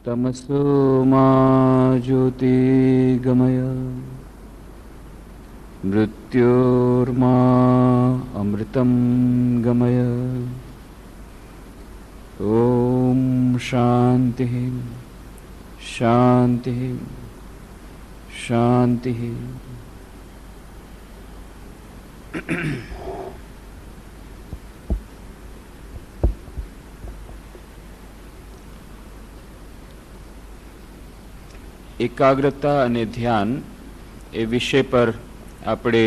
तमसो मा ज्योतिर्गमय मृत्योर्मा अमृतं गमय। ओम शांति शांति शांति। एकाग्रता અને ધ્યાન એ વિષય પર આપણે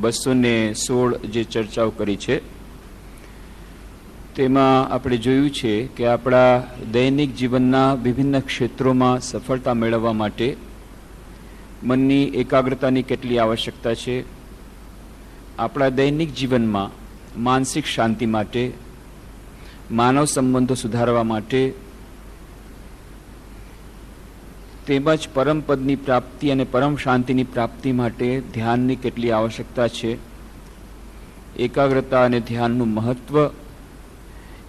216 જે ચર્ચાઓ કરી છે તેમાં આપણે જોયું છે કે આપણા દૈનિક જીવનના વિભિન્ન ક્ષેત્રોમાં સફળતા મેળવવા માટે મનની એકાગ્રતાની કેટલી આવશ્યકતા છે। આપણા દૈનિક જીવનમાં માનસિક શાંતિ માટે, માનવ સંબંધો સુધારવા માટે તેમજ પરમ પદની પ્રાપ્તિ અને પરમ શાંતિની પ્રાપ્તિ માટે ધ્યાનની કેટલી આવશ્યકતા છે। એકાગ્રતા અને ધ્યાનનું મહત્વ,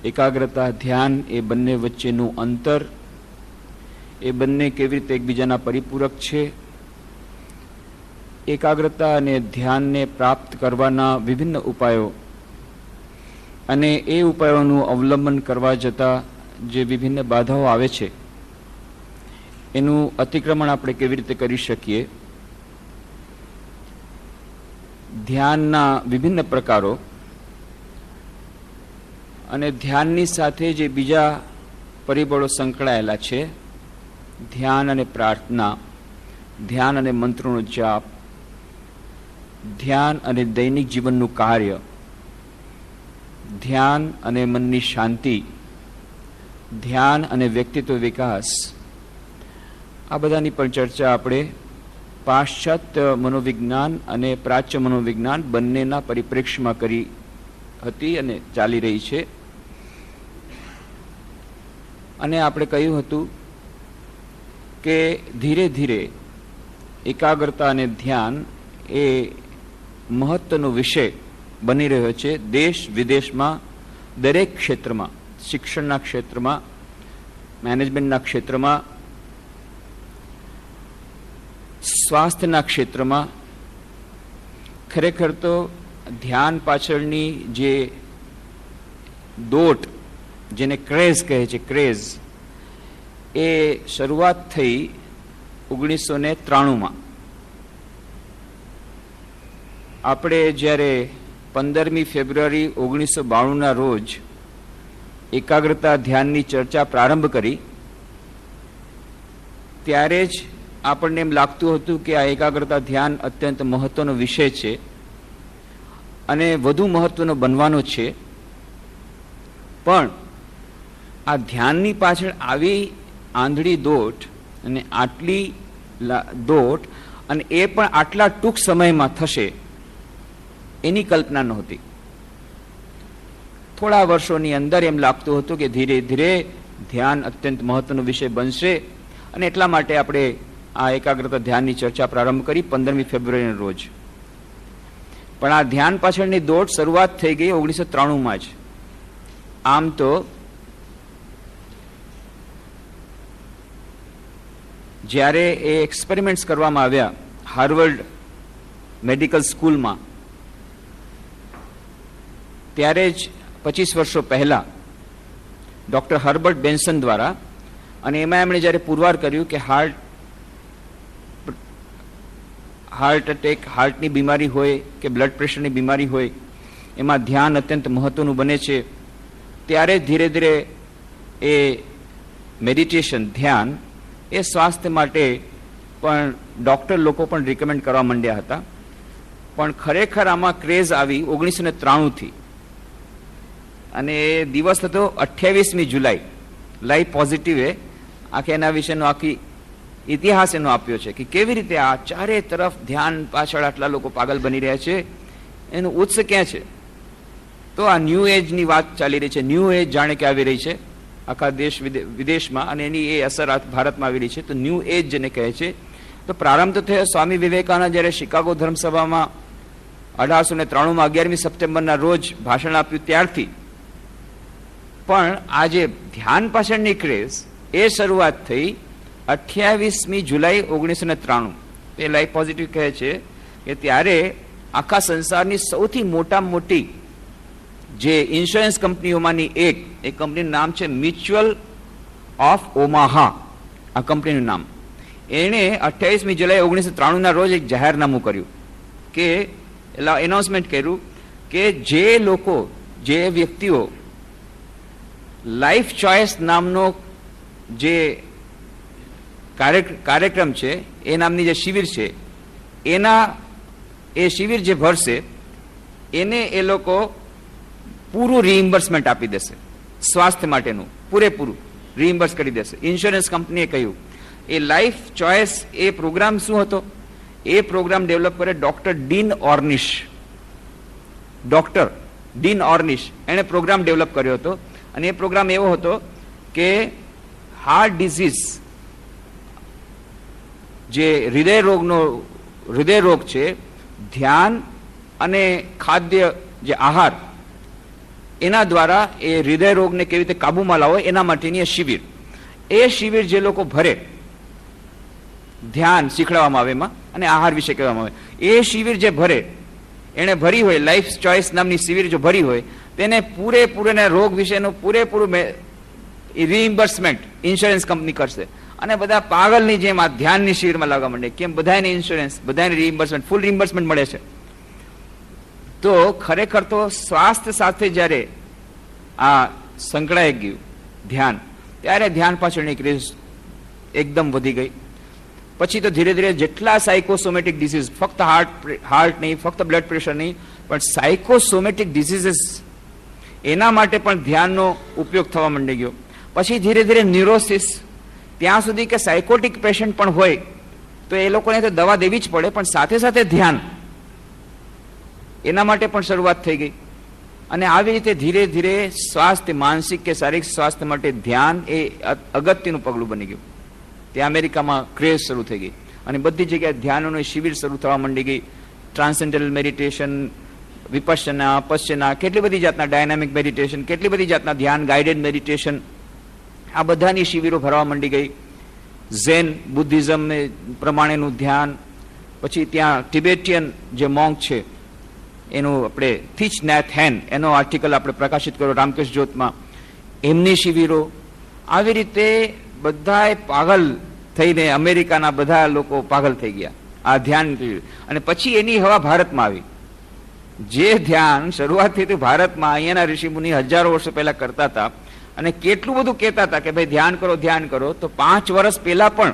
એકાગ્રતા ધ્યાન એ બંને વચ્ચેનું અંતર, એ બંને કેવી રીતે એકબીજાના પરિપૂરક છે, એકાગ્રતા અને ધ્યાનને પ્રાપ્ત કરવાના વિભિન્ન ઉપાયો અને એ ઉપાયોનું અવલંબન કરવા જતાં જે વિભિન્ન બાધાઓ આવે છે એનું અતિક્રમણ આપણે કેવી રીતે કરી શકીએ। ધ્યાનના વિભિન્ન પ્રકારો અને ધ્યાનની સાથે જે બીજા પરિબળો સંકળાયેલા છે, ધ્યાન અને પ્રાર્થના, ધ્યાન અને મંત્રોનો જાપ, ધ્યાન અને દૈનિક જીવનનું કાર્ય, ધ્યાન અને મનની શાંતિ, ધ્યાન અને વ્યક્તિત્વ વિકાસ, આ બધાની પણ ચર્ચા આપણે પાશ્ચાત્ય મનોવિજ્ઞાન અને પ્રાચ્ય મનોવિજ્ઞાન બંનેના પરિપ્રેક્ષ્યમાં કરી હતી અને ચાલી રહી છે। અને આપણે કહ્યું હતું કે ધીરે ધીરે એકાગ્રતા અને ધ્યાન એ મહત્વનો વિષય બની રહ્યો છે। દેશ વિદેશમાં દરેક ક્ષેત્રમાં, શિક્ષણના ક્ષેત્રમાં, મેનેજમેન્ટના ક્ષેત્રમાં, સ્વાસ્થ્યના ક્ષેત્રમાં ખરેખર તો ધ્યાન પાછળની જે દોટ, જેને ક્રેઝ કહે છે, ક્રેઝ, એ શરૂઆત થઈ 1993માં। આપણે જ્યારે 15મી ફેબ્રુઆરી 1992ના રોજ એકાગ્રતા ધ્યાનની ચર્ચા પ્રારંભ કરી ત્યારે જ આપણને એમ લાગતું હતું કે આ એકાગ્રતા ધ્યાન અત્યંત મહત્વનો વિષય છે અને વધુ મહત્વનો બનવાનો છે। પણ આ ધ્યાનની પાછળ આવી આંધળી દોટ અને આટલી દોટ અને એ પણ આટલા ટૂંક સમયમાં થશે એની કલ્પના નહોતી। થોડા વર્ષોની અંદર એમ લાગતું હતું કે ધીરે ધીરે ધ્યાન અત્યંત મહત્વનો વિષય બનશે અને એટલા માટે આપણે આ એકાગ્રતા ધ્યાનની ચર્ચા પ્રારંભ કરી 15મી ફેબ્રુઆરીના રોજ। પણ આ ધ્યાન પાછળની દોડ શરૂઆત થઈ ગઈ 1993માં જ। આમ તો જ્યારે એ એક્સપેરિમેન્ટ્સ કરવામાં આવ્યા હાર્વર્ડ મેડિકલ સ્કૂલમાં, ત્યારે જ 25 વર્ષો પહેલા ડૉક્ટર હર્બર્ટ બેન્સન દ્વારા, અને એમાં એમણે જ્યારે પુરવાર કર્યું કે હાર્ટ એટેક, હાર્ટની બીમારી હોય કે બ્લડ પ્રેશરની બીમારી હોય, એમાં ધ્યાન અત્યંત મહત્વનું બને છે, ત્યારે ધીરે ધીરે એ મેડિટેશન, ધ્યાન એ સ્વાસ્થ્ય માટે પણ ડૉક્ટર લોકો પણ રિકમેન્ડ કરવા માંડ્યા હતા। પણ ખરેખર આમાં ક્રેઝ આવી 1993થી, અને એ દિવસ હતો 28મી જુલાઈ। લાઈવ પોઝિટિવે આખે એના વિશેનો આખી ઇતિહાસ એનો આપ્યો છે કે કેવી રીતે આ ચારે તરફ ધ્યાન પાછળ આટલા લોકો પાગલ બની રહ્યા છે, એનું ઉત્સ ક્યાં છે। તો આ ન્યૂ એજની વાત ચાલી રહી છે। ન્યૂ એજ જાણે કે આવી રહી છે આખા દેશ વિદેશમાં, અને એની એ અસર ભારતમાં આવી રહી છે। તો ન્યૂ એજ જેને કહે છે, તો પ્રારંભ તો થયો સ્વામી વિવેકાનંદ જ્યારે શિકાગો ધર્મસભામાં 1893માં 11મી સપ્ટેમ્બરના રોજ ભાષણ આપ્યું ત્યારથી। પણ આ જે ધ્યાન પાછળની ક્રેઝ એ શરૂઆત થઈ 28મી જુલાઈ 1993. એ લાઈફ પોઝિટિવ કહે છે કે ત્યારે આખા સંસારની સૌથી મોટામાં મોટી જે ઇન્સ્યોરન્સ કંપનીઓમાંની એક, એ કંપનીનું નામ છે મ્યુચ્યુઅલ ઓફ ઓમાહા, આ કંપનીનું નામ. એણે 28મી જુલાઈ 1993ના રોજ એક જાહેરનામું કર્યું કે એનાઉન્સમેન્ટ કર્યું કે જે લોકો, જે વ્યક્તિઓ લાઈફ ચોઇસ નામનો જે કાર્યક્રમ છે, એ નામની જે શિબિર છે, એ શિબિર જે ભરશે એને એ લોકો પૂરું રીઇમ્બર્સમેન્ટ આપી દેશે, સ્વાસ્થ્ય માટેનું પૂરેપૂરું રીઇમ્બર્સ કરી દેશે. ઇન્સ્યોરન્સ કંપનીએ કહ્યું. એ લાઈફ ચોઇસ એ પ્રોગ્રામ શું હતો? એ પ્રોગ્રામ ડેવલપ કરે ડોક્ટર ડીન ઓર્નિશ. ડોક્ટર ડીન ઓર્નિશ એણે પ્રોગ્રામ ડેવલપ કર્યો હતો. અને એ પ્રોગ્રામ એવો હતો કે હાર્ટ ડિઝીઝ, જે હૃદય રોગ છે, ધ્યાન અને ખાદ્ય જે આહાર, એના દ્વારા એ હૃદય રોગને કેવી રીતે કાબૂમાં લાવો એના માટેની એ શિબિર. એ શિબિર જે લોકો ભરે, ધ્યાન શીખવાડવામાં આવે એમાં અને આહાર વિશે કહેવામાં આવે. એ શિબિર જે ભરે, એણે ભરી હોય, લાઈફ ચોઇસ નામની શિબિર જો ભરી હોય, તેને પૂરેપૂરું રોગ વિશેનું પૂરેપૂરું રીઇમ્બર્સમેન્ટ ઇન્સ્યોરન્સ કંપની કરશે. અને બધા પાગલની જેમ આ ધ્યાનની શિબિરમાં લાવવા માંડે. કેમ? બધાને ઇન્સ્યોરન્સ, બધાને રીઇમ્બર્સમેન્ટ, ફૂલ રીઇમ્બર્સમેન્ટ મળે છે. તો ખરેખર તો સ્વાસ્થ્ય સાથે જ્યારે આ સંકળાઈ ગયું ધ્યાન, ત્યારે ધ્યાન પાછળની ક્રેઝ એકદમ વધી ગઈ. પછી તો ધીરે ધીરે જેટલા સાયકોસોમેટિક ડિસીઝ, ફક્ત હાર્ટ નહીં, ફક્ત બ્લડ પ્રેશર નહીં, પણ સાયકોસોમેટિક ડિસીઝીસ, એના માટે પણ ધ્યાનનો ઉપયોગ થવા માંડી ગયો. પછી ધીરે ધીરે ન્યુરોસિસ, ત્યાં સુધી કે સાયકોટિક પેશન્ટ પણ હોય તો એ લોકોને તો દવા દેવી જ પડે, પણ સાથે સાથે ધ્યાન, એના માટે પણ શરૂઆત થઈ ગઈ. અને આવી રીતે ધીરે ધીરે સ્વાસ્થ્ય, માનસિક કે શારીરિક સ્વાસ્થ્ય માટે ધ્યાન એ અગત્યનું પગલું બની ગયું. ત્યાં અમેરિકામાં ક્રેઝ શરૂ થઈ ગઈ અને બધી જગ્યાએ ધ્યાનોની શિબિર શરૂ થવા માંડી ગઈ. ટ્રાન્સેન્ડેન્ટલ મેડિટેશન, વિપશ્યના, પશ્ચના, કેટલી બધી જાતના ડાયનામિક મેડિટેશન, કેટલી બધી જાતના ધ્યાન, ગાઈડેડ મેડિટેશન, આ બધાની શિબિરો ભરવા માંડી ગઈ. ઝેન બુદ્ધિઝમ પ્રમાણેનું ધ્યાન. પછી ત્યાં ટિબેટિયન જે મોંક છે, એનું આપણે થીચ નાથ હેન, એનો આર્ટિકલ આપણે પ્રકાશિત કર્યો રામકૃષ્ણ જ્યોતમાં, એમની શિબિરો. આવી રીતે બધાએ પાગલ થઈને, અમેરિકાના બધા લોકો પાગલ થઈ ગયા આ ધ્યાન. અને પછી એની હવા ભારતમાં આવી. જે ધ્યાન શરૂઆત થઈ હતી ભારતમાં, અહીંયાના ઋષિમુનિ હજારો વર્ષો પહેલા કરતા હતા અને કેટલું બધું કહેતા હતા કે ભાઈ ધ્યાન કરો, ધ્યાન કરો. તો 5 વર્ષ પહેલા પણ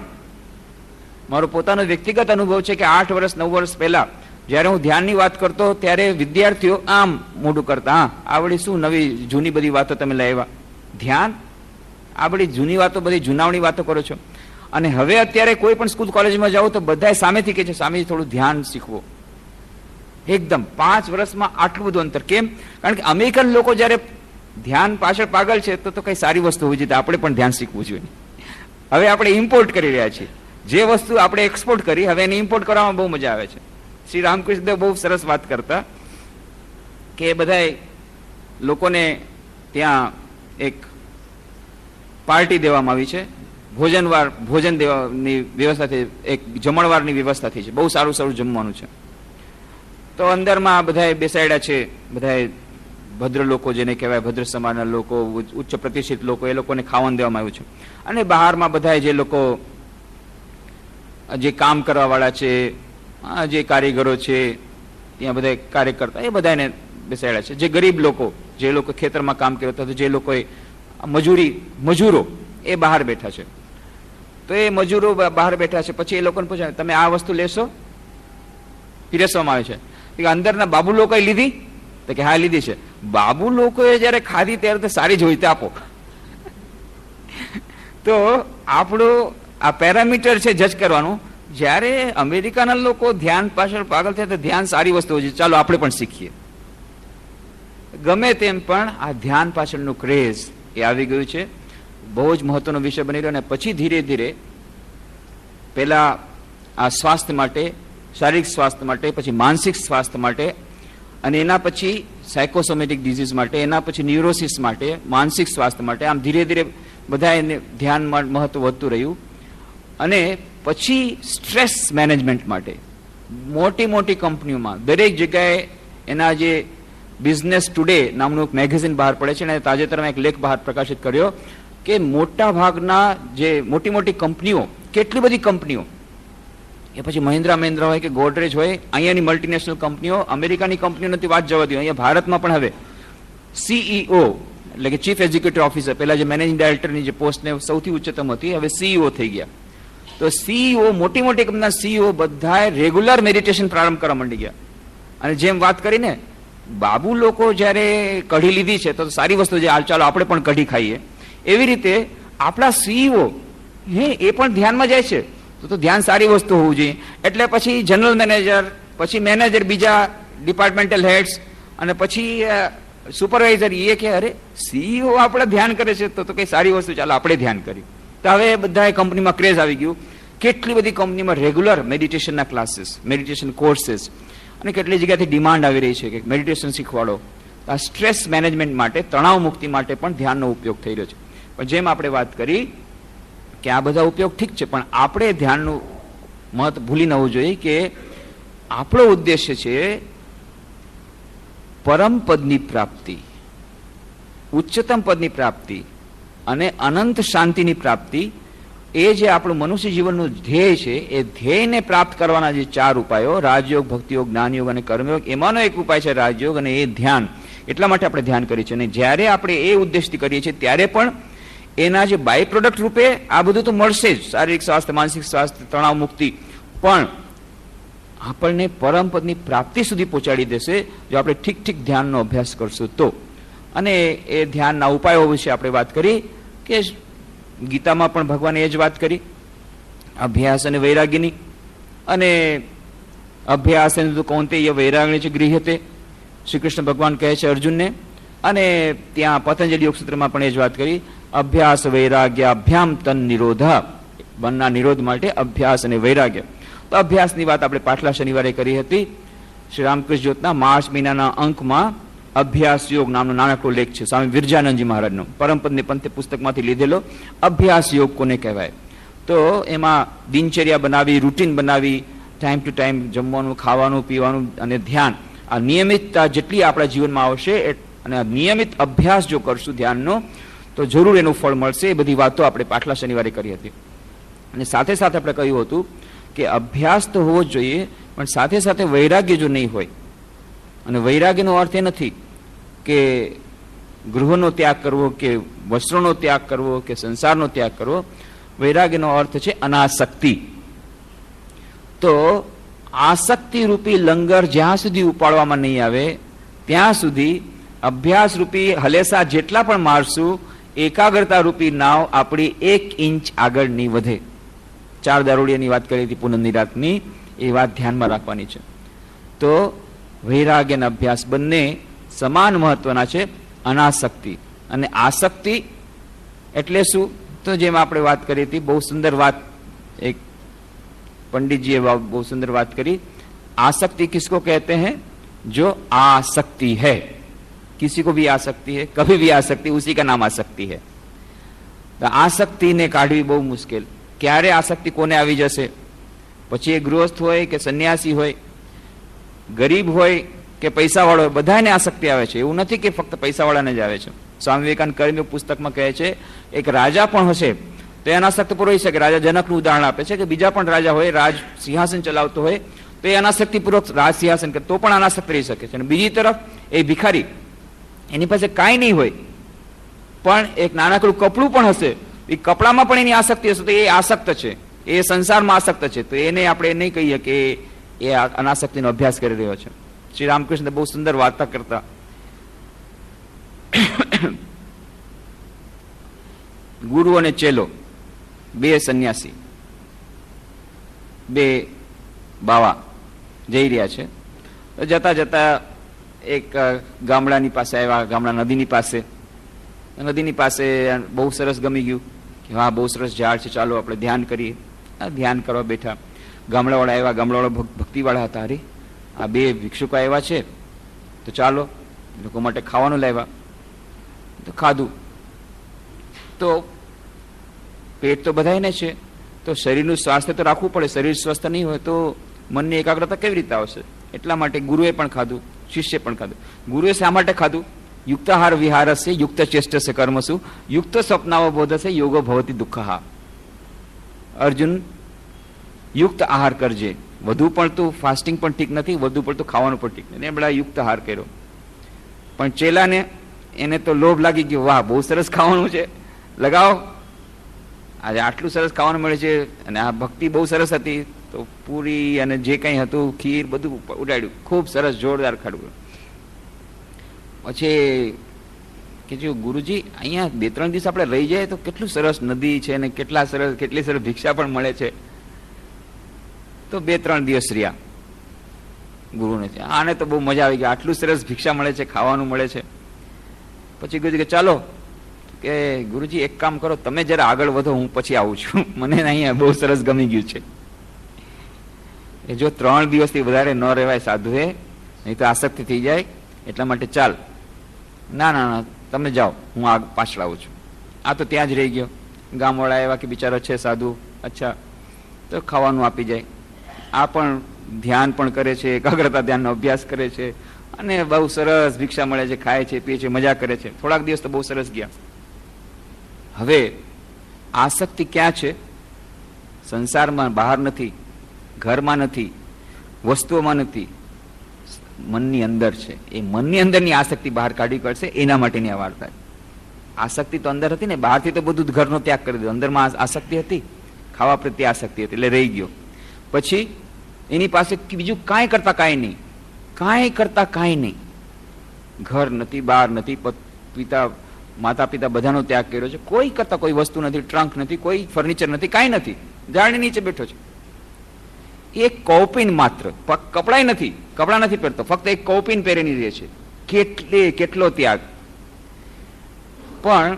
મારો પોતાનો વ્યક્તિગત અનુભવ છે કે 8 વર્ષ 9 વર્ષ પહેલા જ્યારે હું ધ્યાનની વાત કરતો, ત્યારે વિદ્યાર્થીઓ આમ મોઢું કરતા, હા આ વળી શું નવી જૂની બધી વાતો તમે લાવ્યા, ધ્યાન, આ બધી જૂની વાતો, બધી જૂનાવણી વાતો કરો છો. અને હવે અત્યારે કોઈ પણ સ્કૂલ કોલેજમાં જાઓ તો બધા સામેથી કહે છે, સામેથી થોડું ધ્યાન શીખવો. એકદમ 5 વર્ષમાં આટલું બધું અંતર. કેમ? કારણ કે અમેરિકન લોકો જયારે ધ્યાન પાછળ પાગલ છે તો કઈ સારી વસ્તુ હોવી જોઈએ, આપણે પણ ધ્યાન શીખવું જોઈએ. હવે આપણે ઇમ્પોર્ટ કરી રહ્યા છીએ. જે વસ્તુ આપણે એક્સપોર્ટ કરી, હવે એને ઇમ્પોર્ટ કરવામાં બહુ મજા આવે છે. શ્રી રામકૃષ્ણદેવ બહુ સરસ વાત કરતા કે બધા લોકોને ત્યાં એક પાર્ટી દેવામાં આવી છે, ભોજન દેવાની વ્યવસ્થા થઈ, એક જમણવારની વ્યવસ્થા થઈ છે, બહુ સારું સારું જમવાનું છે. તો અંદરમાં બધાએ બેસાડ્યા છે, બધાએ ભદ્ર લોકો, જેને કહેવાય ભદ્ર સમાજના લોકો, ઉચ્ચ પ્રતિષ્ઠિત લોકો, એ લોકોને ખાવાનું દેવામાં આવ્યું છે. અને બહારમાં બધા જે લોકો, જે કામ કરવા વાળા છે, જે કારીગરો છે, ત્યાં બધા કાર્યકર્તા, એ બધાને બેસાડ્યા છે. જે ગરીબ લોકો, જે લોકો ખેતરમાં કામ કરતા હતા, જે લોકોએ મજૂરો, એ બહાર બેઠા છે. તો એ મજૂરો બહાર બેઠા છે. પછી એ લોકોને પૂછે, તમે આ વસ્તુ લેશો? પીરસવામાં આવે છે. અંદરના બાબુ લોકોએ લીધી? તો કે હા લીધી છે. બાબુ લોકોએ જયારે ખાધી ત્યારે તો સારી જ હોય તે આપો. તો આપણું આ પેરામીટર છે જજ કરવાનું. જ્યારે અમેરિકાના લોકો ધ્યાન પાછળ પાગલ થયા તો ધ્યાન સારી વસ્તુ હોય છે, ચાલો આપણે પણ શીખીએ. ગમે તેમ પણ આ ધ્યાન પાછળનું ક્રેઝ એ આવી ગયું છે, બહુ જ મહત્વનો વિષય બની રહ્યો. અને પછી ધીરે ધીરે પહેલા આ સ્વાસ્થ્ય માટે, શારીરિક સ્વાસ્થ્ય માટે, પછી માનસિક સ્વાસ્થ્ય માટે અને એના પછી સાયકોસોમેટિક ડિઝીઝ માટે, એના પછી ન્યુરોસિસ માટે, માનસિક સ્વાસ્થ્ય માટે, આમ ધીરે ધીરે બધા એને ધ્યાનમાં મહત્વ વધતું રહ્યું. અને પછી સ્ટ્રેસ મેનેજમેન્ટ માટે મોટી મોટી કંપનીઓમાં દરેક જગ્યાએ એના જે બિઝનેસ ટુડે નામનું એક મેગેઝિન બહાર પડે છે, અને તાજેતરમાં એક લેખ બહાર પ્રકાશિત કર્યો કે મોટા ભાગના જે મોટી મોટી કંપનીઓ, કેટલી બધી કંપનીઓ, એ પછી મહિન્દ્રા હોય કે ગોડરેજ હોય, અહીંયાની મલ્ટીનેશનલ કંપનીઓ, અમેરિકાની કંપનીઓ નથી વાત જવા દો, અહીંયા ભારતમાં પણ હવે સીઈઓ એટલે કે ચીફ એક્ઝિક્યુટિવ ઓફિસર, પહેલા જે મેનેજિંગ ડાયરેક્ટરની જે પોસ્ટને સૌથી ઉચ્ચતમ હતી, હવે સીઈઓ થઈ ગયા. તો સીઈઓ, મોટી મોટી કંપનીના સીઈઓ બધાએ રેગ્યુલર મેડિટેશન પ્રારંભ કરવા માંડી ગયા. અને જેમ વાત કરીને બાબુ લોકો જ્યારે કઢી લીધી છે તો સારી વસ્તુ છે, હાલ ચાલો આપણે પણ કઢી ખાઈએ, એવી રીતે આપણા સીઈઓ એ પણ ધ્યાનમાં જાય છે. તો ધ્યાન સારી વસ્તુ હોવું જોઈએ. એટલે પછી જનરલ મેનેજર, પછી મેનેજર, બીજા ડિપાર્ટમેન્ટલ હેડ્સ, અને પછી સુપરવાઇઝર, એ કે અરે સીઈઓ આપણે ધ્યાન કરે છે તો કઈ સારી વસ્તુ, ચાલો આપણે ધ્યાન કર્યું. તો હવે બધા કંપનીમાં ક્રેઝ આવી ગયું. કેટલી બધી કંપનીમાં રેગ્યુલર મેડિટેશનના ક્લાસીસ, મેડિટેશન કોર્सेस, અને કેટલી જગ્યાથી ડિમાન્ડ આવી રહી છે કે મેડિટેશન શીખવાડો. આ સ્ટ્રેસ મેનેજમેન્ટ માટે, તણાવ મુક્તિ માટે પણ ધ્યાનનો ઉપયોગ થઈ રહ્યો છે. પણ જેમ આપણે વાત કરી કે આ બધા ઉપયોગ ઠીક છે, પણ આપણે ધ્યાનનું મહત્વ ભૂલી ન હોવું જોઈએ કે આપણો ઉદ્દેશ્ય છે પરમ પદની પ્રાપ્તિ, ઉચ્ચતમ પદની પ્રાપ્તિ અને અનંત શાંતિની પ્રાપ્તિ. એ જે આપણું મનુષ્ય જીવનનું ધ્યેય છે, એ ધ્યેયને પ્રાપ્ત કરવાના જે 4 ઉપાયો, રાજયોગ, ભક્તિયોગ, જ્ઞાનયોગ અને કર્મયોગ, એમાંનો એક ઉપાય છે રાજયોગ, અને એ ધ્યાન. એટલા માટે આપણે ધ્યાન કરીએ છીએ. અને જ્યારે આપણે એ ઉદ્દેશથી કરીએ છીએ ત્યારે પણ એના જે બાય પ્રોડક્ટ રૂપે આ બધું તો મળશે જ, શારીરિક સ્વાસ્થ્ય, માનસિક સ્વાસ્થ્ય, તણાવ મુક્તિ, પણ આપણને પરમપદની પ્રાપ્તિ સુધી પહોંચાડી દેશે જો આપણે ઠીક ધ્યાનનો અભ્યાસ કરશું તો. અને એ ધ્યાનના ઉપાયો વિશે આપણે વાત કરી કે ગીતામાં પણ ભગવાને એ જ વાત કરી, અભ્યાસ અને વૈરાગ્યની. અને અભ્યાસ કૌંતેય વૈરાગ્ય છે ગૃહ્યતે, શ્રી કૃષ્ણ ભગવાન કહે છે અર્જુનને. અને ત્યાં પતંજલિ યોગસૂત્રમાં પણ એ જ વાત કરી, અભ્યાસ વૈરાગ્ય અભ્યામ તન નિરોધ, મનના નિરોધ માટે અભ્યાસ અને વૈરાગ્ય. તો અભ્યાસની વાત આપણે પાછલા શનિવારે કરી હતી. શ્રી રામકૃષ્ણ જ્યોતના માર્ચ મહિનાના અંકમાં અભ્યાસ યોગ નામનો નાનકડો લેખ છે, સ્વામી વિરજાનંદજી મહારાજનો, પરમપદની પંથે પુસ્તકમાંથી લીધેલો. અભ્યાસ યોગ કોને કહેવાય? તો એમાં દિનચર્યા બનાવી, રૂટીન બનાવી, ટાઈમ ટુ ટાઈમ જમવાનું, ખાવાનું, પીવાનું અને ધ્યાન, આ નિયમિતતા જેટલી આપણા જીવનમાં આવશે અને નિયમિત અભ્યાસ જો કરશું ધ્યાનનો તો જરૂર એનું ફળ મળશે. એ બધી વાતો આપણે પાછલા શનિવારે કરી હતી. અને સાથે સાથે આપણે કહ્યું હતું કે અભ્યાસ તો હોવો જ જોઈએ, પણ સાથે સાથે વૈરાગ્ય જો નહીં હોય, અને વૈરાગ્યનો અર્થ એ નથી કે ગૃહનો ત્યાગ કરવો કે વસ્ત્રોનો ત્યાગ કરવો કે સંસારનો ત્યાગ કરવો. વૈરાગ્યનો અર્થ છે અનાસક્તિ. તો આસક્તિ રૂપી લંગર જ્યાં સુધી ઉપાડવામાં નહીં આવે ત્યાં સુધી અભ્યાસ રૂપી હલેસા જેટલા પણ મારશું, એકાગ્રતા રૂપી નાવ આપણી 1 ઇંચ આગળ નહીં વધે. 4 દારૂડિયાની વાત કરી હતી પૂનમની રાતની, એ વાત ધ્યાનમાં રાખવાની છે. તો વૈરાગ્ય અને અભ્યાસ બંને સમાન મહત્વના છે. અનાસક્તિ અને આસક્તિ એટલે શું? તો જેમ આપણે વાત કરી હતી, બહુ સુંદર વાત એક पंडित जी बहुत सुंदर बात करी. आसक्ति किसको कहते हैं? जो आसक्ति है, किसी को भी आसक्ति है, कभी भी आसक्ति, उसी का नाम आसक्ति है. तो आसक्ति ने काढ़वी बहु मुश्किल. क्यारे आसक्ति कोने आवी जसे? પછી એ ગૃહસ્થ હોય કે સન્યાસી હોય, ગરીબ હોય કે પૈસાવાળો હોય, બધાને આસક્તિ આવે છે. એવું નથી કે ફક્ત પૈસાવાળાને જ આવે છે. સ્વામી વિવેકાનંદ કર્મયોગ પુસ્તકમાં કહે છે એક રાજા પણ હશે તો એ અનાસક્ત પૂર્વક રહી શકે. રાજા જનકનું ઉદાહરણ આપે છે કે બીજા પણ રાજા હોય, રાજ સિંહાસન ચલાવતો હોય તો એ અનાસક્તિપૂર્વક રાજ સિંહાસન કરે તો પણ અનાસક્ત રહી શકે છે. અને બીજી તરફ એ ભિખારી, એની પાસે કાંઈ નહીં હોય પણ એક નાનકડું કપડું પણ હશે, એ કપડામાં પણ એની આસક્તિ હશે તો એ આસક્ત છે, એ સંસારમાં આસક્ત છે. તો એને આપણે નહીં કહીએ કે એ અનાસક્તિનો અભ્યાસ કરી રહ્યો છે. શ્રી રામકૃષ્ણ બહુ સુંદર વાર્તા કરતા. ગુરુ અને ચેલો, 2 સંન્યાસી, 2 બાવા જઈ રહ્યા છે. તો જતા જતા એક ગામડાની પાસે આવ્યા, ગામડા નદીની પાસે. નદીની પાસે બહુ સરસ ગમી ગયું કે હા બહુ સરસ ઝાડ છે, ચાલો આપણે ધ્યાન કરીએ. ધ્યાન કરવા બેઠા. ગામડાવાળા આવ્યા, ગામડાવાળા ભક્તિવાળા હતા. અરે આ 2 ભિક્ષુકો આવ્યા છે તો ચાલો લોકો માટે ખાવાનું લાવ્યા, તો ખાધું. તો પેટ તો બધાયને છે, તો શરીરનું સ્વાસ્થ્ય તો રાખવું પડે. શરીર સ્વસ્થ નહીં હોય તો મનની એકાગ્રતા કેવી રીતે આવશે? એટલા માટે ગુરુએ પણ ખાધું, શિષ્ય પણ ખાધું. ગુરુએ શા માટે ખાધું? યુક્તાહાર વિહારસ્ય યુક્ત ચેષ્ટસ્ય કર્મસુ યુક્ત સ્વપ્નાવબોધસ્ય યોગો ભવતી દુઃખઃ. અર્જુન, યુક્ત આહાર કરજે. વધુ પડતું ફાસ્ટિંગ પણ ઠીક નથી, વધુ પડતું ખાવાનું પણ ઠીક નથી. એ બધા યુક્ત આહાર કર્યો. પણ ચેલાને એને તો લોભ લાગી ગયો, વાહ બહુ સરસ ખાવાનું છે, લગાવો, આજે આટલું સરસ ખાવાનું મળે છે, અને આ ભક્તિ બહુ સરસ હતી, તો પૂરી અને જે કંઈ હતું ખીર બધું ઉડાડ્યું, ખૂબ સરસ જોરદાર ખાડું. પછી કે જો ગુરુજી અહીંયા 2-3 દિવસ આપણે રહી જાય તો કેટલું સરસ નદી છે ને કેટલી સરસ ભિક્ષા પણ મળે છે. તો 2-3 દિવસ રહ્યા ગુરુને, આને તો બહુ મજા આવી ગઈ, આટલું સરસ ભિક્ષા મળે છે, ખાવાનું મળે છે. પછી ગુરુજી કે ચાલો કે ગુરુજી એક કામ કરો, તમે જરા આગળ વધો, હું પછી આવું છું, મને અહીંયા બહુ સરસ ગમી ગયું છે. એ જો 3 દિવસથી વધારે ન રહેવાય સાધુએ, નહીં તો આસક્તિ થઈ જાય, એટલા માટે ચાલ. ના ના ના, તમે જાઓ, હું આ પાછળ આવું છું. આ તો ત્યાં જ રહી ગયો. ગામવાળા એવા કે બિચારો છે સાધુ, અચ્છા તો ખાવાનું આપી જાય. આ પણ ધ્યાન પણ કરે છે, એકાગ્રતા ધ્યાનનો અભ્યાસ કરે છે, અને બહુ સરસ ભિક્ષા મળે છે, ખાય છે, પીએ છે, મજા કરે છે. થોડાક દિવસ તો બહુ સરસ ગયા. હવે આસક્તિ ક્યાં છે? સંસારમાં બહાર નથી, ઘરમાં નથી, વસ્તુઓમાં નથી, મનની અંદર છે. એ મનની અંદરની આસક્તિ બહાર કાઢવી પડશે, એના માટેની આ વાર્તા. આસક્તિ તો અંદર હતી ને, બહારથી તો બધું ઘરનો ત્યાગ કરી દીધો. અંદરમાં આસક્તિ હતી, ખાવા પ્રત્યે આસક્તિ હતી, એટલે રહી ગયો. પછી એની પાસે બીજું કાંઈ કરતા કાંઈ નહીં, ઘર નથી, બહાર નથી, માતા પિતા બધાનો ત્યાગ કર્યો છે, કોઈ કરતા કોઈ વસ્તુ નથી, ટ્રંક નથી, કોઈ ફર્નિચર નથી, કાંઈ નથી, ઝાડની નીચે બેઠો છે. એક કૌપિન માત્ર, કપડાં નથી પહેરતો, ફક્ત એક કૌપિન પહેરીને રહે છે. કેટલો ત્યાગ! પણ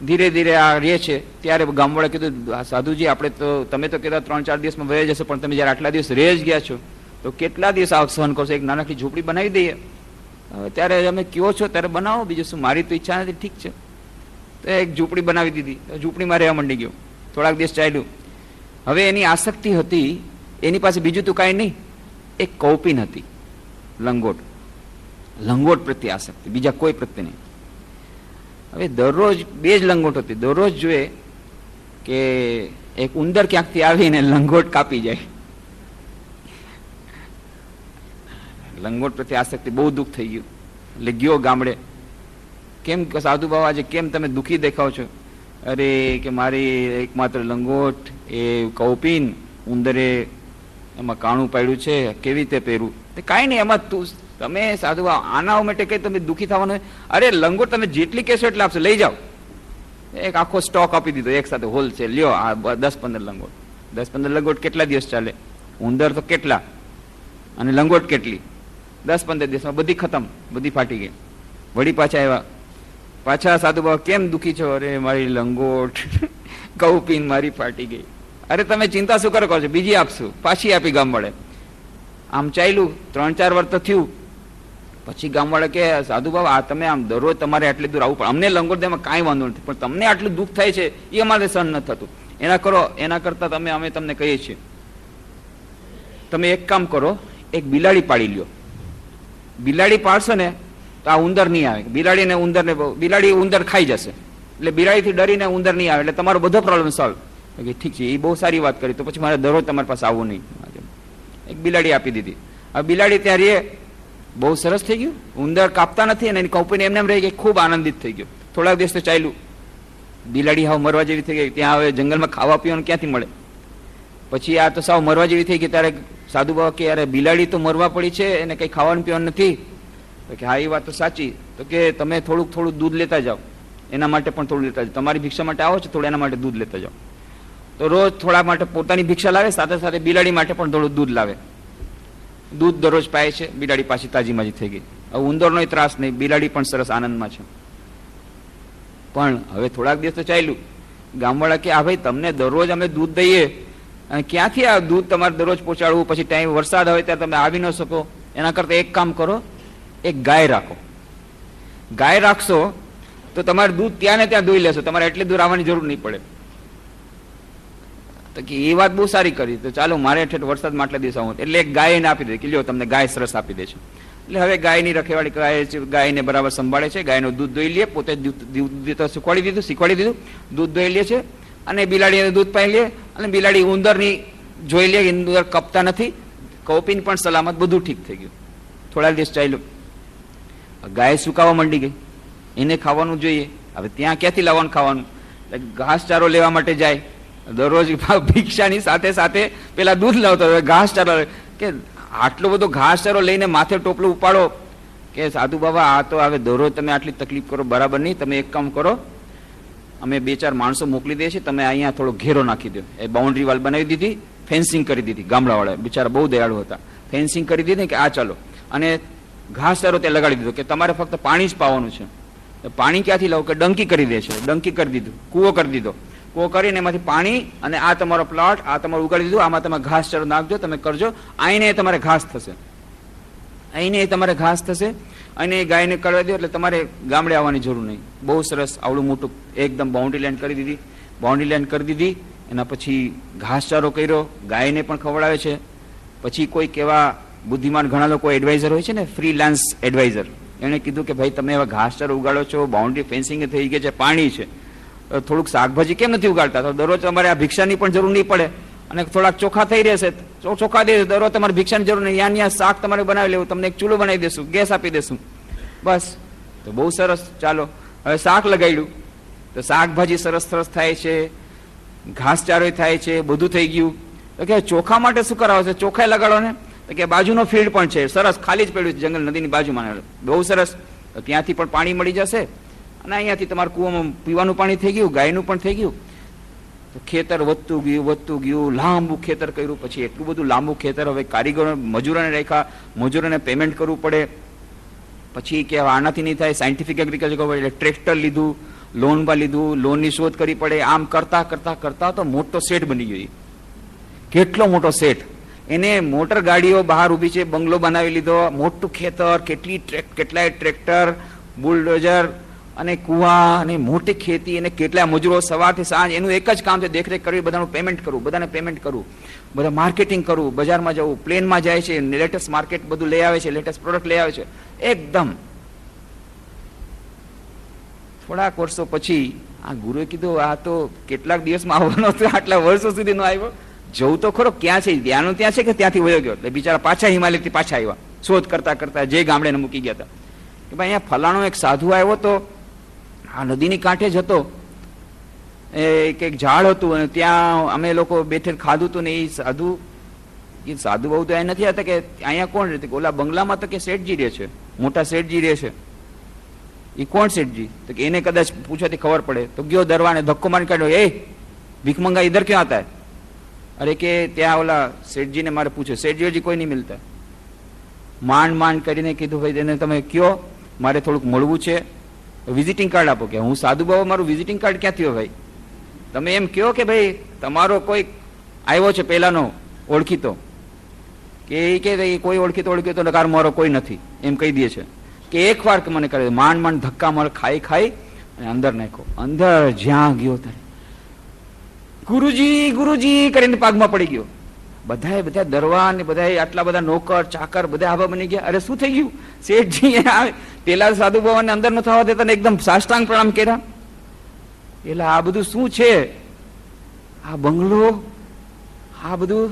ધીરે ધીરે આ રહે છે. ત્યારે ગામવાળા કીધું, સાધુજી આપણે તો, તમે તો કહેતા 3-4 દિવસમાં વહી જશે, પણ તમે જયારે આટલા દિવસ રહે જ ગયા છો તો કેટલા દિવસ આ સહન કરશો? એક નાનકડી ઝૂંપડી બનાવી દઈએ. ત્યારે તમે કયો છો ત્યારે બનાવો, બીજું શું, મારી તો ઈચ્છા નથી, ઠીક છે. તો એક ઝૂંપડી બનાવી દીધી, ઝૂંપડીમાં રહેવા માંડી ગયો. થોડાક દિવસ ચાલ્યું. હવે એની આસક્તિ હતી, એની પાસે બીજું તો કાંઈ નહીં, એક કૌપિન હતી, લંગોટ પ્રત્યે આસક્તિ, બીજા કોઈ પ્રત્યે નહીં. હવે દરરોજ 2 જ લંગોટ હતી. દરરોજ જોઈએ કે એક ઉંદર ક્યાંકથી આવીને લંગોટ કાપી જાય. લંગોટ પ્રત્યે આસક્તિ, બહુ દુઃખ થઈ ગયું. એટલે ગયો ગામડે. કેમ સાધુ બાબા આજે કેમ તમે દુઃખી દેખાવ છો? અરે કે મારી એકમાત્ર લંગોટ, એ કૌપિન, ઉંદરે એમાં કાણું પાડ્યું છે, કેવી રીતે પહેરું? કાંઈ નહીં, એમાં તમે સાધુ આના માટે કઈ તમે દુઃખી થવાનું? અરે લંગોટ તમે જેટલી કહેશો એટલે આપશે, લઈ જાઓ. એક આખો સ્ટોક આપી દીધો એક સાથે, હોલસેલ, લ્યો આ 10-15 લંગોટ. 10-15 લંગોટ કેટલા દિવસ ચાલે? ઉંદર તો કેટલા અને લંગોટ કેટલી? 10-15 દિવસમાં બધી ખતમ, બધી ફાટી ગઈ. વળી પાછા આવ્યા. પાછા સાધુ બાબા કેમ દુઃખી છો? અરે મારી લંગોટ કૌપિન મારી ફાટી ગઈ. અરે તમે ચિંતા શું કરો છો, બીજી આપશું. પાછી આપી ગામવાળે. આમ ચાલ્યું, 3-4 વર્ષ તો થયું. પછી ગામવાળા કે સાધુ બાબા આ તમે આમ દરરોજ તમારે આટલી દૂર આવવું પડે, અમને લંગોટ દેવામાં કાંઈ વાંધો નથી, પણ તમને આટલું દુઃખ થાય છે એ અમારે સહન નથી થતું. એના કરતા અમે તમને કહીએ છીએ, તમે એક કામ કરો, એક બિલાડી પાડી લ્યો. બિલાડી પાડશો ને તો આ ઉંદર નહીં આવે. બિલાડી ઉંદર ખાઈ જશે, એટલે બિલાડીથી ડરીને ઉંદર નહીં આવે, એટલે તમારો બધો પ્રોબ્લેમ સોલ્વ. ઠીક છે, એ બહુ સારી વાત કરી, તો પછી મારે દરરોજ તમારી પાસે આવવું નહીં. એક બિલાડી આપી દીધી. હવે બિલાડી ત્યાં રહે, બહુ સરસ થઈ ગયું. ઉંદર કાપતા નથી અને એની કૌપિન એમને એમ રહી ગઈ, ખૂબ આનંદિત થઈ ગયો. થોડાક દિવસ તો ચાલ્યું. બિલાડી હાવ મરવા જેવી થઈ ગઈ. ત્યાં હવે જંગલમાં ખાવા પીવાનું ક્યાંથી મળે? પછી આ તો સાવ મરવા જેવી થઈ ગઈ. ત્યારે સાધુ બાબા કે અરે બિલાડી તો મરવા પડી છે, એને કંઈ ખાવાનું પીવાનું નથી. તો કે હા એ વાત તો સાચી. તો કે તમે થોડું દૂધ લેતા જાઓ, એના માટે પણ થોડું લેતા જાઓ. તમારી ભિક્ષા માટે આવો છો, થોડું એના માટે દૂધ લેતા જાઓ. તો રોજ થોડા માટે પોતાની ભિક્ષા લાવે, સાથે સાથે બિલાડી માટે પણ થોડું દૂધ લાવે. દૂધ દરરોજ પાય છે. બિલાડી પાછી તાજી થઈ ગઈ. હવે ઉંદરનો ત્રાસ નહીં, બિલાડી પણ સરસ આનંદમાં છે. પણ હવે થોડાક દિવસ તો ચાલ્યું. ગામવાળા કે આ ભાઈ તમને દરરોજ અમે દૂધ દઈએ, અને ક્યાંથી આ દૂધ તમારે દરરોજ પહોંચાડવું? પછી ટાઈમ વરસાદ આવે ત્યારે તમે આવી ન શકો, એના કરતાં એક કામ કરો, એક ગાય રાખો. ગાય રાખશો તો તમારે દૂધ ત્યાં ને ત્યાં દોઈ લેશો, તમારે એટલી દૂર આવવાની જરૂર નહીં પડે. તો કે એ વાત બહુ સારી કરી, તો ચાલો મારે ઠેઠ વરસાદમાં આટલા દિવસ આવું, એટલે એક ગાય એને આપી દે કે લ્યો તમને ગાય સરસ આપી દે છે. એટલે હવે ગાયની રખેવાળી ગાયને બરાબર સંભાળે છે, ગાયનું દૂધ દોઈ લે, પોતે દૂધ શીખવાડી દીધું, દૂધ દોઈ લે છે, અને બિલાડી દૂધ પાઈ લે, અને બિલાડી ઉંદરની જોઈ લે, ઉંદર કપતા નથી, કૌપીન પણ સલામત, બધું ઠીક થઈ ગયું. થોડા દિવસ ચાલ્યું, ગાય સુકાવા માંડી ગઈ, એને ખાવાનું જોઈએ. હવે ત્યાં ક્યાંથી લાવવાનું ખાવાનું? ઘાસચારો લેવા માટે જાય, દરરોજ ભિક્ષાની સાથે સાથે પેલા દૂધ લાવતો, ઘાસચારો, કે આટલો બધો ઘાસચારો લઈને માથે ટોપલું ઉપાડો, કે સાધુ બાબા આ તો હવે દરરોજ તમે આટલી તકલીફ કરો, બરાબર નહીં. તમે એક કામ કરો, અમે 2-4 માણસો મોકલી દઈએ છીએ, તમે અહીંયા થોડો ઘેરો નાખી દો. એ બાઉન્ડ્રી વાલ બનાવી દીધી, ફેન્સિંગ કરી દીધી. ગામડાવાળા બિચારા બહુ દયાળુ હતા, ફેન્સિંગ કરી દીધી કે આ ચાલો, અને ઘાસચારો ત્યાં લગાડી દીધો કે તમારે ફક્ત પાણી જ પાવાનું છે. પાણી ક્યાંથી લાવો? કે ડંકી કરી દે છે, ડંકી કરી દીધું, કૂવો કરી દીધો. કૂવો કરીને એમાંથી પાણી, અને આ તમારો પ્લોટ, આ તમારું ઉગાડી દીધું, આમાં તમે ઘાસચારો નાખજો, તમે કરજો, આઈને તમારે ઘાસ થશે, આઈને તમારે ઘાસ થશે, અને એ ગાયને કરવા દો એટલે તમારે ગામડે આવવાની જરૂર નહીં. બહુ સરસ, આવડું મોટું એકદમ બાઉન્ડ્રી લાઈન કરી દીધી, બાઉન્ડ્રી લાઈન કરી દીધી. એના પછી ઘાસચારો કર્યો, ગાયને પણ ખવડાવે છે. પછી કોઈક એવા બુદ્ધિમાન ઘણા લોકો એડવાઇઝર હોય છે ને, ફ્રીલાન્સ એડવાઇઝર, એણે કીધું કે ભાઈ તમે એવા ઘાસચારો ઉગાડો છો, બાઉન્ડ્રી ફેન્સિંગ થઈ ગઈ છે, પાણી છે, થોડુંક શાકભાજી કેમ નથી ઉગાડતા? તો દરરોજ તમારે આ ભિક્ષાની પણ જરૂર નહીં પડે, અને થોડાક ચોખા થઈ રહેશે, ચોખા દે, દરરોજ તમારે ભિક્ષાની જરૂર નહીં, ત્યાં શાક તમારે બનાવી લેવું, તમને એક ચૂલો બનાવી દેશું, ગેસ આપી દેશું, બસ. તો બહુ સરસ, ચાલો હવે શાક લગાડ્યું, તો શાકભાજી સરસ સરસ થાય છે, ઘાસચારો થાય છે, બધું થઈ ગયું. તો કે ચોખા માટે શું કરાવો છે? ચોખા લગાડો ને. તો કે બાજુનો ફિલ્ડ પણ છે, સરસ ખાલી જ પડ્યું છે, જંગલ નદીની બાજુમાં, બહુ સરસ. તો ત્યાંથી પણ પાણી મળી જશે, અને અહીંયાથી તમારા કૂવામાં પીવાનું પાણી થઈ ગયું, ગાયનું પણ થઈ ગયું. તો ખેતર વધતું ગયું, લાંબુ ખેતર કર્યું. પછી એટલું બધું લાંબુ ખેતર, હવે કારીગરો મજૂરોને રાખ્યા, મજૂરોને પેમેન્ટ કરવું પડે. પછી કે આનાથી નહીં થાય, સાયન્ટિફિક એગ્રીકલ્ચર કરવું એટલે ટ્રેક્ટર લીધું, લોનમાં લીધું, લોનની શોધ કરવી પડે. આમ કરતા કરતા કરતા તો મોટો સેટ બની ગયો. કેટલો મોટો સેટ! એને મોટર ગાડીઓ બહાર ઊભી છે, બંગલો બનાવી લીધો, મોટું ખેતર, કેટલાય ટ્રેક્ટર, બુલડોઝર, અને કુવા, અને મોટી ખેતી, અને કેટલા મજૂરો, સવારથી સાંજ એનું એક જ કામ છે, દેખરેખ કરવી, બધાનું પેમેન્ટ કરવું, બધાને પેમેન્ટ કરવું, બધા માર્કેટિંગ કરવું, બજારમાં જવું, પ્લેનમાં જાય છે, લેટેસ્ટ માર્કેટ બધું લઈ આવે છે, લેટેસ્ટ પ્રોડક્ટ લઈ આવે છે. એકદમ થોડાક વર્ષો પછી આ ગુરુએ કીધું આ તો કેટલાક દિવસમાં આવવાનો હતો, આટલા વર્ષો સુધી નો આવ્યો, જવું તો ખરો, ક્યાં છે? ત્યાંનું ત્યાં છે કે ત્યાંથી વયો ગયો? એટલે બિચારા પાછા હિમાલયથી પાછા આવ્યા, શોધ કરતા કરતા જે ગામડે મૂકી ગયા હતા, કે ભાઈ અહીંયા ફલાણો એક સાધુ આવ્યો તો આ નદીની કાંઠે જ હતો, એક ઝાડ હતું, અને ત્યાં અમે લોકો બેઠે ખાધું હતું, ને એ સાધુ બહુ તો અહીંયા નથી હતા, કે અહીંયા કોણ રહે? ઓલા બંગલામાં તો કે શેઠજી રહે છે, મોટા શેઠજી રહે છે. એ કોણ શેઠજી? તો કે એને કદાચ પૂછવાથી ખબર પડે. તો ગયો દરવાને ધક્કો મારી કાઢ્યો, એ ભીખમંગા ઇધર ક્યાં આતા હે? અરે કે ત્યાં ઓલા શેઠજીને મારે પૂછ્યું, શેઠજી હજી કોઈ નહીં મિલતા. માંડ કરીને કીધું ભાઈ એને તમે કયો મારે થોડુંક મળવું છે, વિઝિટિંગ કાર્ડ આપો. કે હું સાધુ બાબા, મારું વિઝિટિંગ કાર્ડ ક્યાં થયો ભાઈ? તમે એમ કહો કે ભાઈ તમારો કોઈ આવ્યો છે પહેલાનો ઓળખીતો, કે એ કે કોઈ ઓળખીતો નકાર મારો કોઈ નથી, એમ કહી દે છે. કે એક વાર મને કરે, માંડ ધક્કા મારે ખાઈ અને અંદર નાખો. અંદર જ્યાં ગયો ત્યારે ગુરુજી કરીને પાગમાં પડી ગયો. બધા દરવા ને બધા આટલા બધા નોકર ચાકર બધા આવા બની ગયા. અરે શું થઈ ગયું? શેઠજી પેલા સાધુ બાબાને અંદર ન થવા દેતા, એકદમ સાષ્ટાંગ પ્રણામ કર્યા. એટલે આ બધું શું છે? આ બંગલો, આ બધું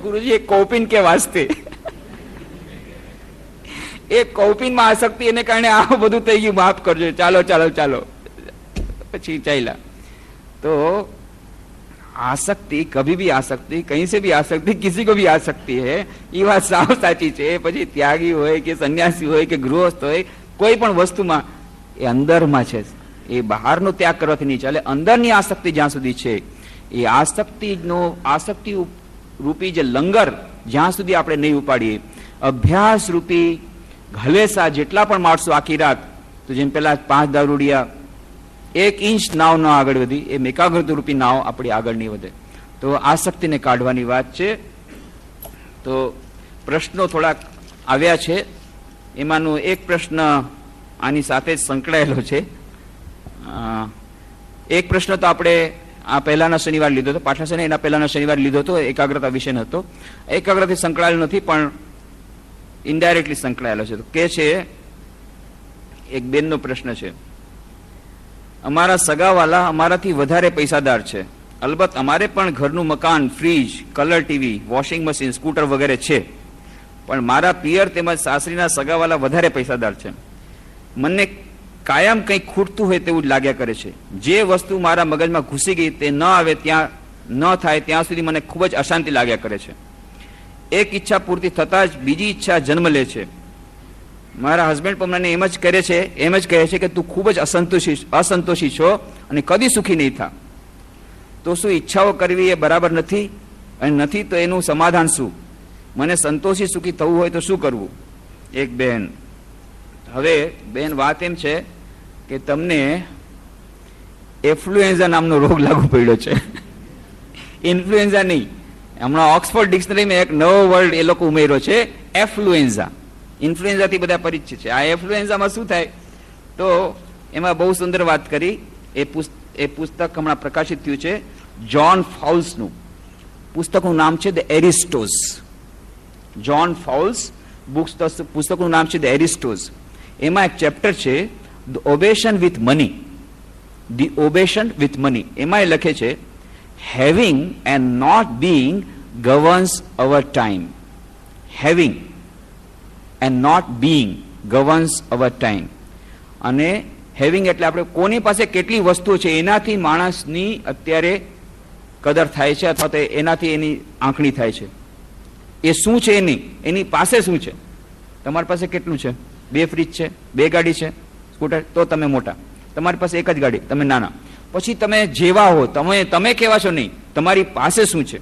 ગુરુજી એક કૌપિન કે વાસ્તે, એ કૌપિનમાં આસક્તિ, એને કારણે આ બધું થઈ ગયું, માફ કરજો, ચાલો પછી ચાલ્યા. તો आसक्ति कभी भी आ सकती, कहीं से भी आ सकती, किसी को भी आ सकती है, ये बात साफ साची છે. પછી ત્યાગી હોય કે સંન્યાસી હોય કે ગૃહસ્થ હોય, કોઈ પણ વસ્તુમાં એ અંદરમાં છે, એ બહારનો ત્યાગ કરવાથી નહીં ચાલે. અંદરની આસક્તિ જ્યાં સુધી છે, એ આસક્તિ રૂપી જે લંગર જ્યાં સુધી આપણે નહીં ઉપાડીએ, અભ્યાસ રૂપી ઘલેસા જેટલા પણ માણસો આખી રાત, તો જેમ પેલા 5 દારૂડિયા 1 ઇંચ નાવ ન આગળ વધી, એ એકાગ્રતા રૂપી નાવ આપણી આગળ નહીં વધે. તો આસક્તિને કાઢવાની વાત છે. તો પ્રશ્નો થોડાક આવ્યા છે એમાંનો એક પ્રશ્ન આની સાથે જ સંકળાયેલો છે. એક પ્રશ્ન તો આપણે આ પહેલાના શનિવાર લીધો હતો, પાછલા શનિ એના પહેલાના શનિવાર લીધો હતો, એકાગ્રતા વિશેનો હતો. એકાગ્રતાથી સંકળાયેલો નથી પણ ઇનડાયરેક્ટલી સંકળાયેલો છે. તો કે છે, એક બેનનો પ્રશ્ન છે, અમારા સગાવાલા અમારાથી વધારે પૈસાદાર છે. અલબત્ત અમારે પણ ઘરનું મકાન, fridge, colour TV, washing machine, scooter વગેરે છે, પણ મારા પિયર તેમજ સાસરીના સગાવાલા વધારે પૈસાદાર છે. મને કાયમ કંઈક ખૂટતું હોય તેવું જ લાગ્યા કરે છે. જે વસ્તુ મારા મગજમાં ઘૂસી ગઈ તે ન આવે ત્યાં ન થાય ત્યાં સુધી મને ખૂબ જ અશાંતિ લાગ્યા કરે છે. એક ઈચ્છા પૂર્તિ થતાં જ બીજી ઈચ્છા જન્મ લે છે. મારા હસબન્ડ પણ મને એમ જ કહે છે કે તું ખૂબ જ અસંતોષી છો અને કદી સુખી નહીં થા. તો શું ઈચ્છાઓ કરવી એ બરાબર નથી? અને નથી તો એનું સમાધાન શું? મને સંતોષી સુખી થવું હોય તો શું કરવું? એક બહેન. હવે બેન, વાત એમ છે કે તમને એફ્લુએન્ઝા નામનો રોગ લાગુ પડ્યો છે. ઇન્ફ્લુએન્ઝા નહીં. હમણાં ઓક્સફોર્ડ ડિક્શનરીમાં એક નવો વર્ડ એ લોકો ઉમેર્યો છે, એફ્લુએન્ઝા. ઇન્ફ્લુએન્ઝાથી બધા પરિચિત છે. આ એફ્લુએન્ઝામાં શું થાય તો એમાં બહુ સુંદર વાત કરી. એ પુસ્તક હમણાં પ્રકાશિત થયું છે, જ્હોન ફાઉલ્સનું. પુસ્તકનું નામ છે ધ એરિસ્ટોઝ. જ્હોન ફાઉલ્સ પુસ્તકનું નામ છે ધ એરિસ્ટોઝ. એમાં એક ચેપ્ટર છે the obsession with money. The obsession with money. એમાં એ લખે છે, having and not being governs our time. Having and not being governs our time. અને હેવિંગ એટલે આપણે કોની પાસે કેટલી વસ્તુઓ છે એનાથી માણસની અત્યારે કદર થાય છે, અથવા તો એનાથી એની આંકણી થાય છે. એ શું છે એની પાસે શું છે. તમારી પાસે કેટલું છે? 2 ફ્રીજ છે, 2 ગાડી છે, સ્કૂટર, તો તમે મોટા. તમારી પાસે એક જ ગાડી, તમે નાના. પછી તમે જેવા હો, તમે કેવા છો નહીં, તમારી પાસે શું છે.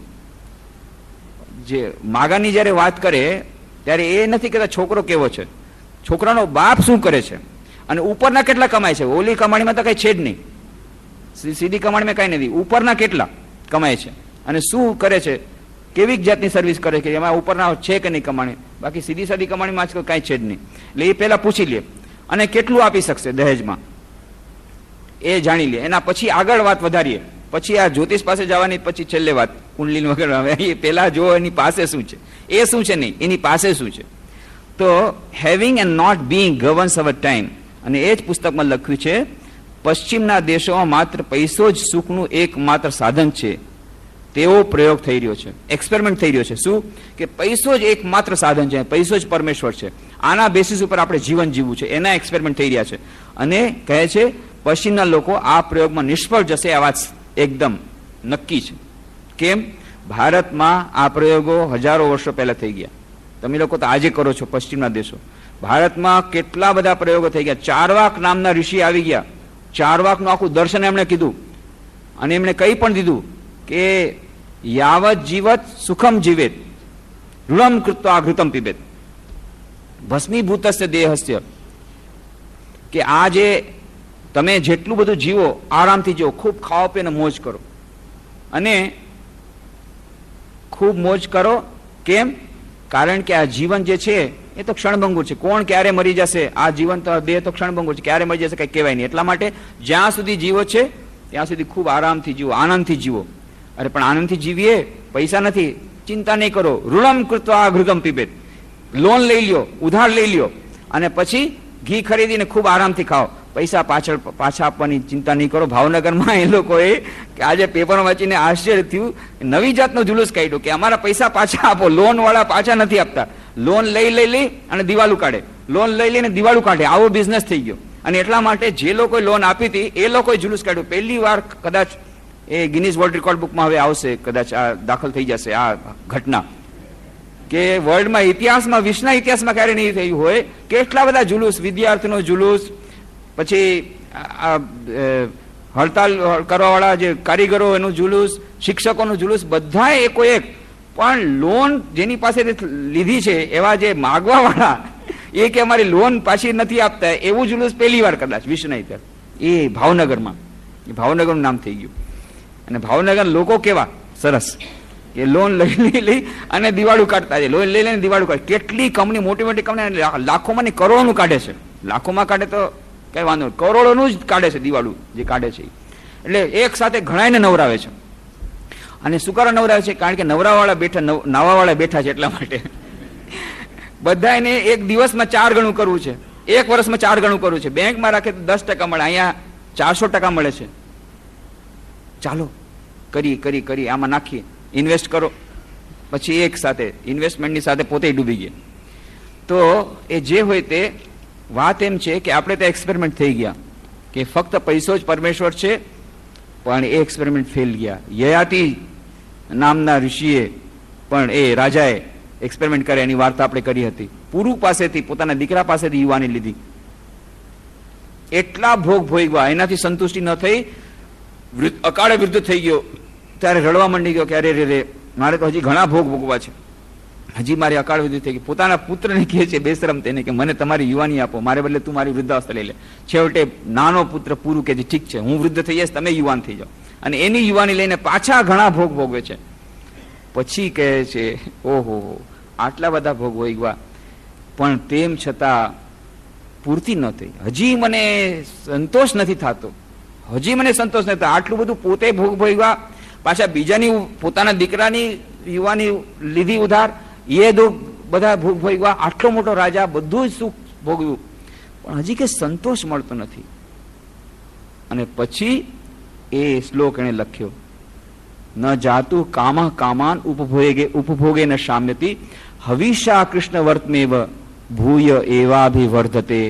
જે માગાની જ્યારે વાત કરે ત્યારે એ નથી કહેતા છોકરો કેવો છે, છોકરાનો બાપ શું કરે છે અને ઉપરના કેટલા કમાય છે. ઓલી કમાણીમાં તો કઈ છે જ નહીં, સીધી કમાણીમાં કઈ નથી. ઉપરના કેટલા કમાય છે અને શું કરે છે, કેવી જાતની સર્વિસ કરે છે, એમાં ઉપરના છે કે નહીં કમાણી. બાકી સીધી સાદી કમાણીમાં આજકાલ કાંઈ છે જ નહીં. એટલે એ પહેલા પૂછી લે. અને કેટલું આપી શકશે દહેજમાં એ જાણી લે. એના પછી આગળ વાત વધારીએ. પછી આ જ્યોતિષ પાસે જવાની પછી છેલ્લે વાત કુંડલીન વગર. હવે એ પહેલા જો એની પાસે શું છે, એ શું છે નહીં, એની પાસે શું છે. તો having and not being governs our time. અને એ જ પુસ્તકમાં લખ્યું છે, પશ્ચિમના દેશોમાં માત્ર પૈસો જ સુખનું એકમાત્ર સાધન છે તેવો પ્રયોગ થઈ રહ્યો છે, એક્સપેરિમેન્ટ થઈ રહ્યો છે. શું કે પૈસો જ એકમાત્ર સાધન છે, પૈસો જ પરમેશ્વર છે, આના બેસિસ ઉપર આપણે જીવન જીવવું છે, એના એક્સપેરિમેન્ટ થઈ રહ્યા છે. અને કહે છે પશ્ચિમના લોકો આ પ્રયોગમાં નિષ્ફળ જશે, આ વાત એકદમ નક્કી છે. કેમ? ભારતમાં આ પ્રયોગો હજારો વર્ષો પહેલા થઈ ગયા. તમે લોકો તો આજે કરો છો, પશ્ચિમના દેશો. ભારતમાં કેટલા બધા પ્રયોગો થઈ ગયા. ચારવાક નામના ઋષિ આવી ગયા. ચારવાકનું આખું દર્શન એમણે કીધું અને એમણે કહી પણ દીધું કે યાવત જીવત સુખમ જીવેત ઋણમ કૃત્વા ઘૃતમ પીબેત ભસ્મીભૂતસ્ય દેહસ્ય. કે આ જે તમે જેટલું બધું જીવો, આરામથી જીવો, ખૂબ ખાઓ પીને મોજ કરો. અને ખૂબ મોજ કરો. કેમ? કારણ કે આ જીવન જે છે એ તો ક્ષણભંગુર છે. કોણ ક્યારે મરી જશે? આ જીવન તો દેહ તો ક્ષણભંગુર છે, ક્યારે મરી જશે કઈ કહેવાય નહીં. એટલા માટે જ્યાં સુધી જીવો છે ત્યાં સુધી ખૂબ આરામથી જીવો, આનંદથી જીવો. અરે પણ આનંદથી જીવીએ, પૈસા નથી, ચિંતા નહીં કરો. ઋણમ કૃત્વા ઘૃતમ પીબેત. લોન લઈ લ્યો, ઉધાર લઈ લ્યો અને પછી ઘી ખરીદીને ખૂબ આરામથી ખાઓ. પૈસા પાછા આપવાની ચિંતા નહીં કરો. ભાવનગરમાં એ લોકોએ આજે પેપર વાંચીને આશ્ચર્ય થયું, નવી જાતનો જુલુસ કાઢ્યો કે અમારા પૈસા પાછા આપો. લોન વાળા પાછા નથી આપતા. લોન લઈ અને દિવાલું કાઢે, લોન લઈ લઈને દિવાળું કાઢે. આવો બિઝનેસ થઈ ગયો. અને એટલા માટે જે લોકોએ લોન આપી હતી એ લોકોએ જુલુસ કાઢ્યું. પહેલી વાર કદાચ એ ગિનીઝ વર્લ્ડ રેકોર્ડ બુકમાં હવે આવશે, કદાચ આ દાખલ થઈ જશે આ ઘટના, કે વર્લ્ડમાં ઇતિહાસમાં, વિશ્વના ઇતિહાસમાં ક્યારે નહીં થયું હોય. કેટલા બધા જુલુસ, વિદ્યાર્થીનો જુલુસ, પછી હડતાલ કરવાવાળા જે કારીગરો એનું જુલુસ, શિક્ષકોનું જુલુસ, બધા એકો એક. પણ લોન જેની પાસે લીધી છે એવા જે માગવાવાળા એ કે અમારી લોન પાછી નથી આપતા, એવું જુલુસ પહેલી વાર કદાચ વિશ્વના ઇતિહાસ એ ભાવનગરમાં. એ ભાવનગરનું નામ થઈ ગયું. અને ભાવનગર લોકો કેવા સરસ, એ લોન લઈ અને દિવાળું કાઢતા છે, લોન લઈ લઈને દિવાળું કાઢે. કેટલી કંપની, મોટી મોટી કંપની લાખોમાં ને કરોડોનું કાઢે છે. લાખોમાં કાઢે તો કઈ વાંધો નહીં, કરોડોનું જ કાઢે છે દિવાળું જે કાઢે છે. એટલે એક સાથે ઘણાને નવરાવે છે. અને શું કારણ નવરાવે છે? કારણ કે નવરાવાળા બેઠા, નાવાવાળા બેઠા છે એટલા માટે. બધાને એક દિવસમાં 4 ગણું કરવું છે, એક વર્ષમાં 4 ગણું કરવું છે. બેંકમાં રાખે તો 10% મળે, અહીંયા 400% મળે છે. ચાલો કરી આમાં નાખીએ, ઇન્વેસ્ટ કરો. પછી એક સાથે ઇન્વેસ્ટમેન્ટની સાથે પોતે ડૂબી ગયા. તો એ જે હોય તે વાત એમ છે કે આપણે ત્યાં એક્સપેરિમેન્ટ થઈ ગયા કે ફક્ત પૈસો જ પરમેશ્વર છે, પણ એ એક્સપેરિમેન્ટ ફેલ ગયા. યયાતિ નામના ઋષિએ પણ, એ રાજાએ એક્સપેરિમેન્ટ કરે એની વાર્તા આપણે કરી હતી. પુરુ પાસેથી, પોતાના દીકરા પાસેથી યુવાની લીધી. એટલા ભોગ ભોગવા, એનાથી સંતુષ્ટિ ન થઈ, અકાળે વૃદ્ધ થઈ ગયો. ત્યારે રડવા માંડી ગયો કે અરે રે, મારે તો હજી ઘણા ભોગ ભોગવા છે, હજી મારી અકાળ વૃદ્ધિ થઈ ગઈ. પોતાના પુત્રને કહે છે બેશરમ તેને કે મને તમારી યુવાની આપો, મારે બદલે તું મારી વૃદ્ધાવસ્થા લઈ લે. છેવટે નાનો પુત્ર પુરુ કે ઠીક છે, હું વૃદ્ધ થઈ જઈશ, તમે યુવાન થઈ જાઓ. અને એની યુવાની લઈને પાછા ઘણા ભોગ ભોગવે છે. પછી કહે છે ઓહો, આટલા બધા ભોગ ભોગવા પણ તેમ છતાં પૂર્તિ ન થઈ, હજી મને સંતોષ નથી થતો, હજી મને સંતોષ નથી થતો. આટલું બધું પોતે ભોગ ભોગવા, પાછા બીજાની, પોતાના દીકરાની યુવાની લીધી ઉધાર, એ બધા ભોગ ભોગવા, આટલો મોટો રાજા, બધું જ સુખ ભોગવ્યું, પણ હજી કે સંતોષ મળતો નથી. અને પછી એ શ્લોક એને લખ્યો, ન જાતુ કામઃ કામાન ઉપભોગે ન શામ્યતિ હવિષા કૃષ્ણ વર્તમેવ ભૂય એવાભિવર્ધતે.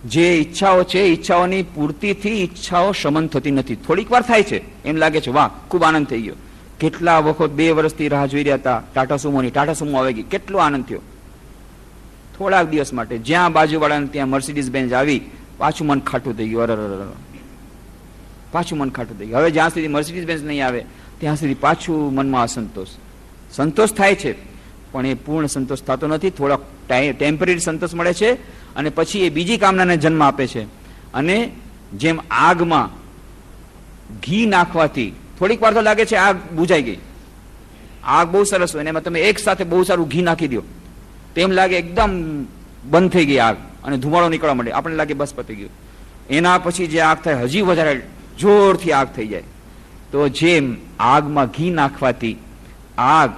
જે ઈચ્છાઓ છે, ઈચ્છાઓની પૂર્તિથી ઈચ્છાઓ શમન થતી નથી. થોડીક વાર થાય છે, એમ લાગે છે વાહ ખૂબ આનંદ થઈ ગયો. કેટલા વખત 2 વર્ષથી રાહ જોઈ રહ્યા હતા ટાટા સુમો આવી ગઈ, કેટલો આનંદ થયો. થોડાક દિવસ માટે જ્યાં બાજુવાળાને ત્યાં મર્સિડીઝ બેન્ઝ આવી, પાછું મન ખાટું થઈ ગયું. પાછું મન ખાટું થઈ ગયું. હવે જ્યાં સુધી મર્સિડીઝ બેન્ઝ નહીં આવે ત્યાં સુધી પાછું મનમાં અસંતોષ. સંતોષ થાય છે પણ એ પૂર્ણ સંતોષ થતો નથી. થોડોક ટેમ્પરરી સંતોષ મળે છે અને પછી એ બીજી કામનાને જન્મ આપે છે. અને જેમ આગમાં ઘી નાખવાથી થોડીક વાર તો લાગે છે આગ બુઝાઈ ગઈ, આગ બહુ સરસ હોય, એમાં તમે એક સાથે બહુ સારું ઘી નાખી દો, તેમ લાગે એકદમ બંધ થઈ ગઈ આગ અને ધુમાડો નીકળવા માંડે, આપણને લાગે બસ પતી ગયું. એના પછી જે આગ થાય, હજી વધારે જોરથી આગ થઈ જાય. તો જેમ આગમાં ઘી નાખવાથી આગ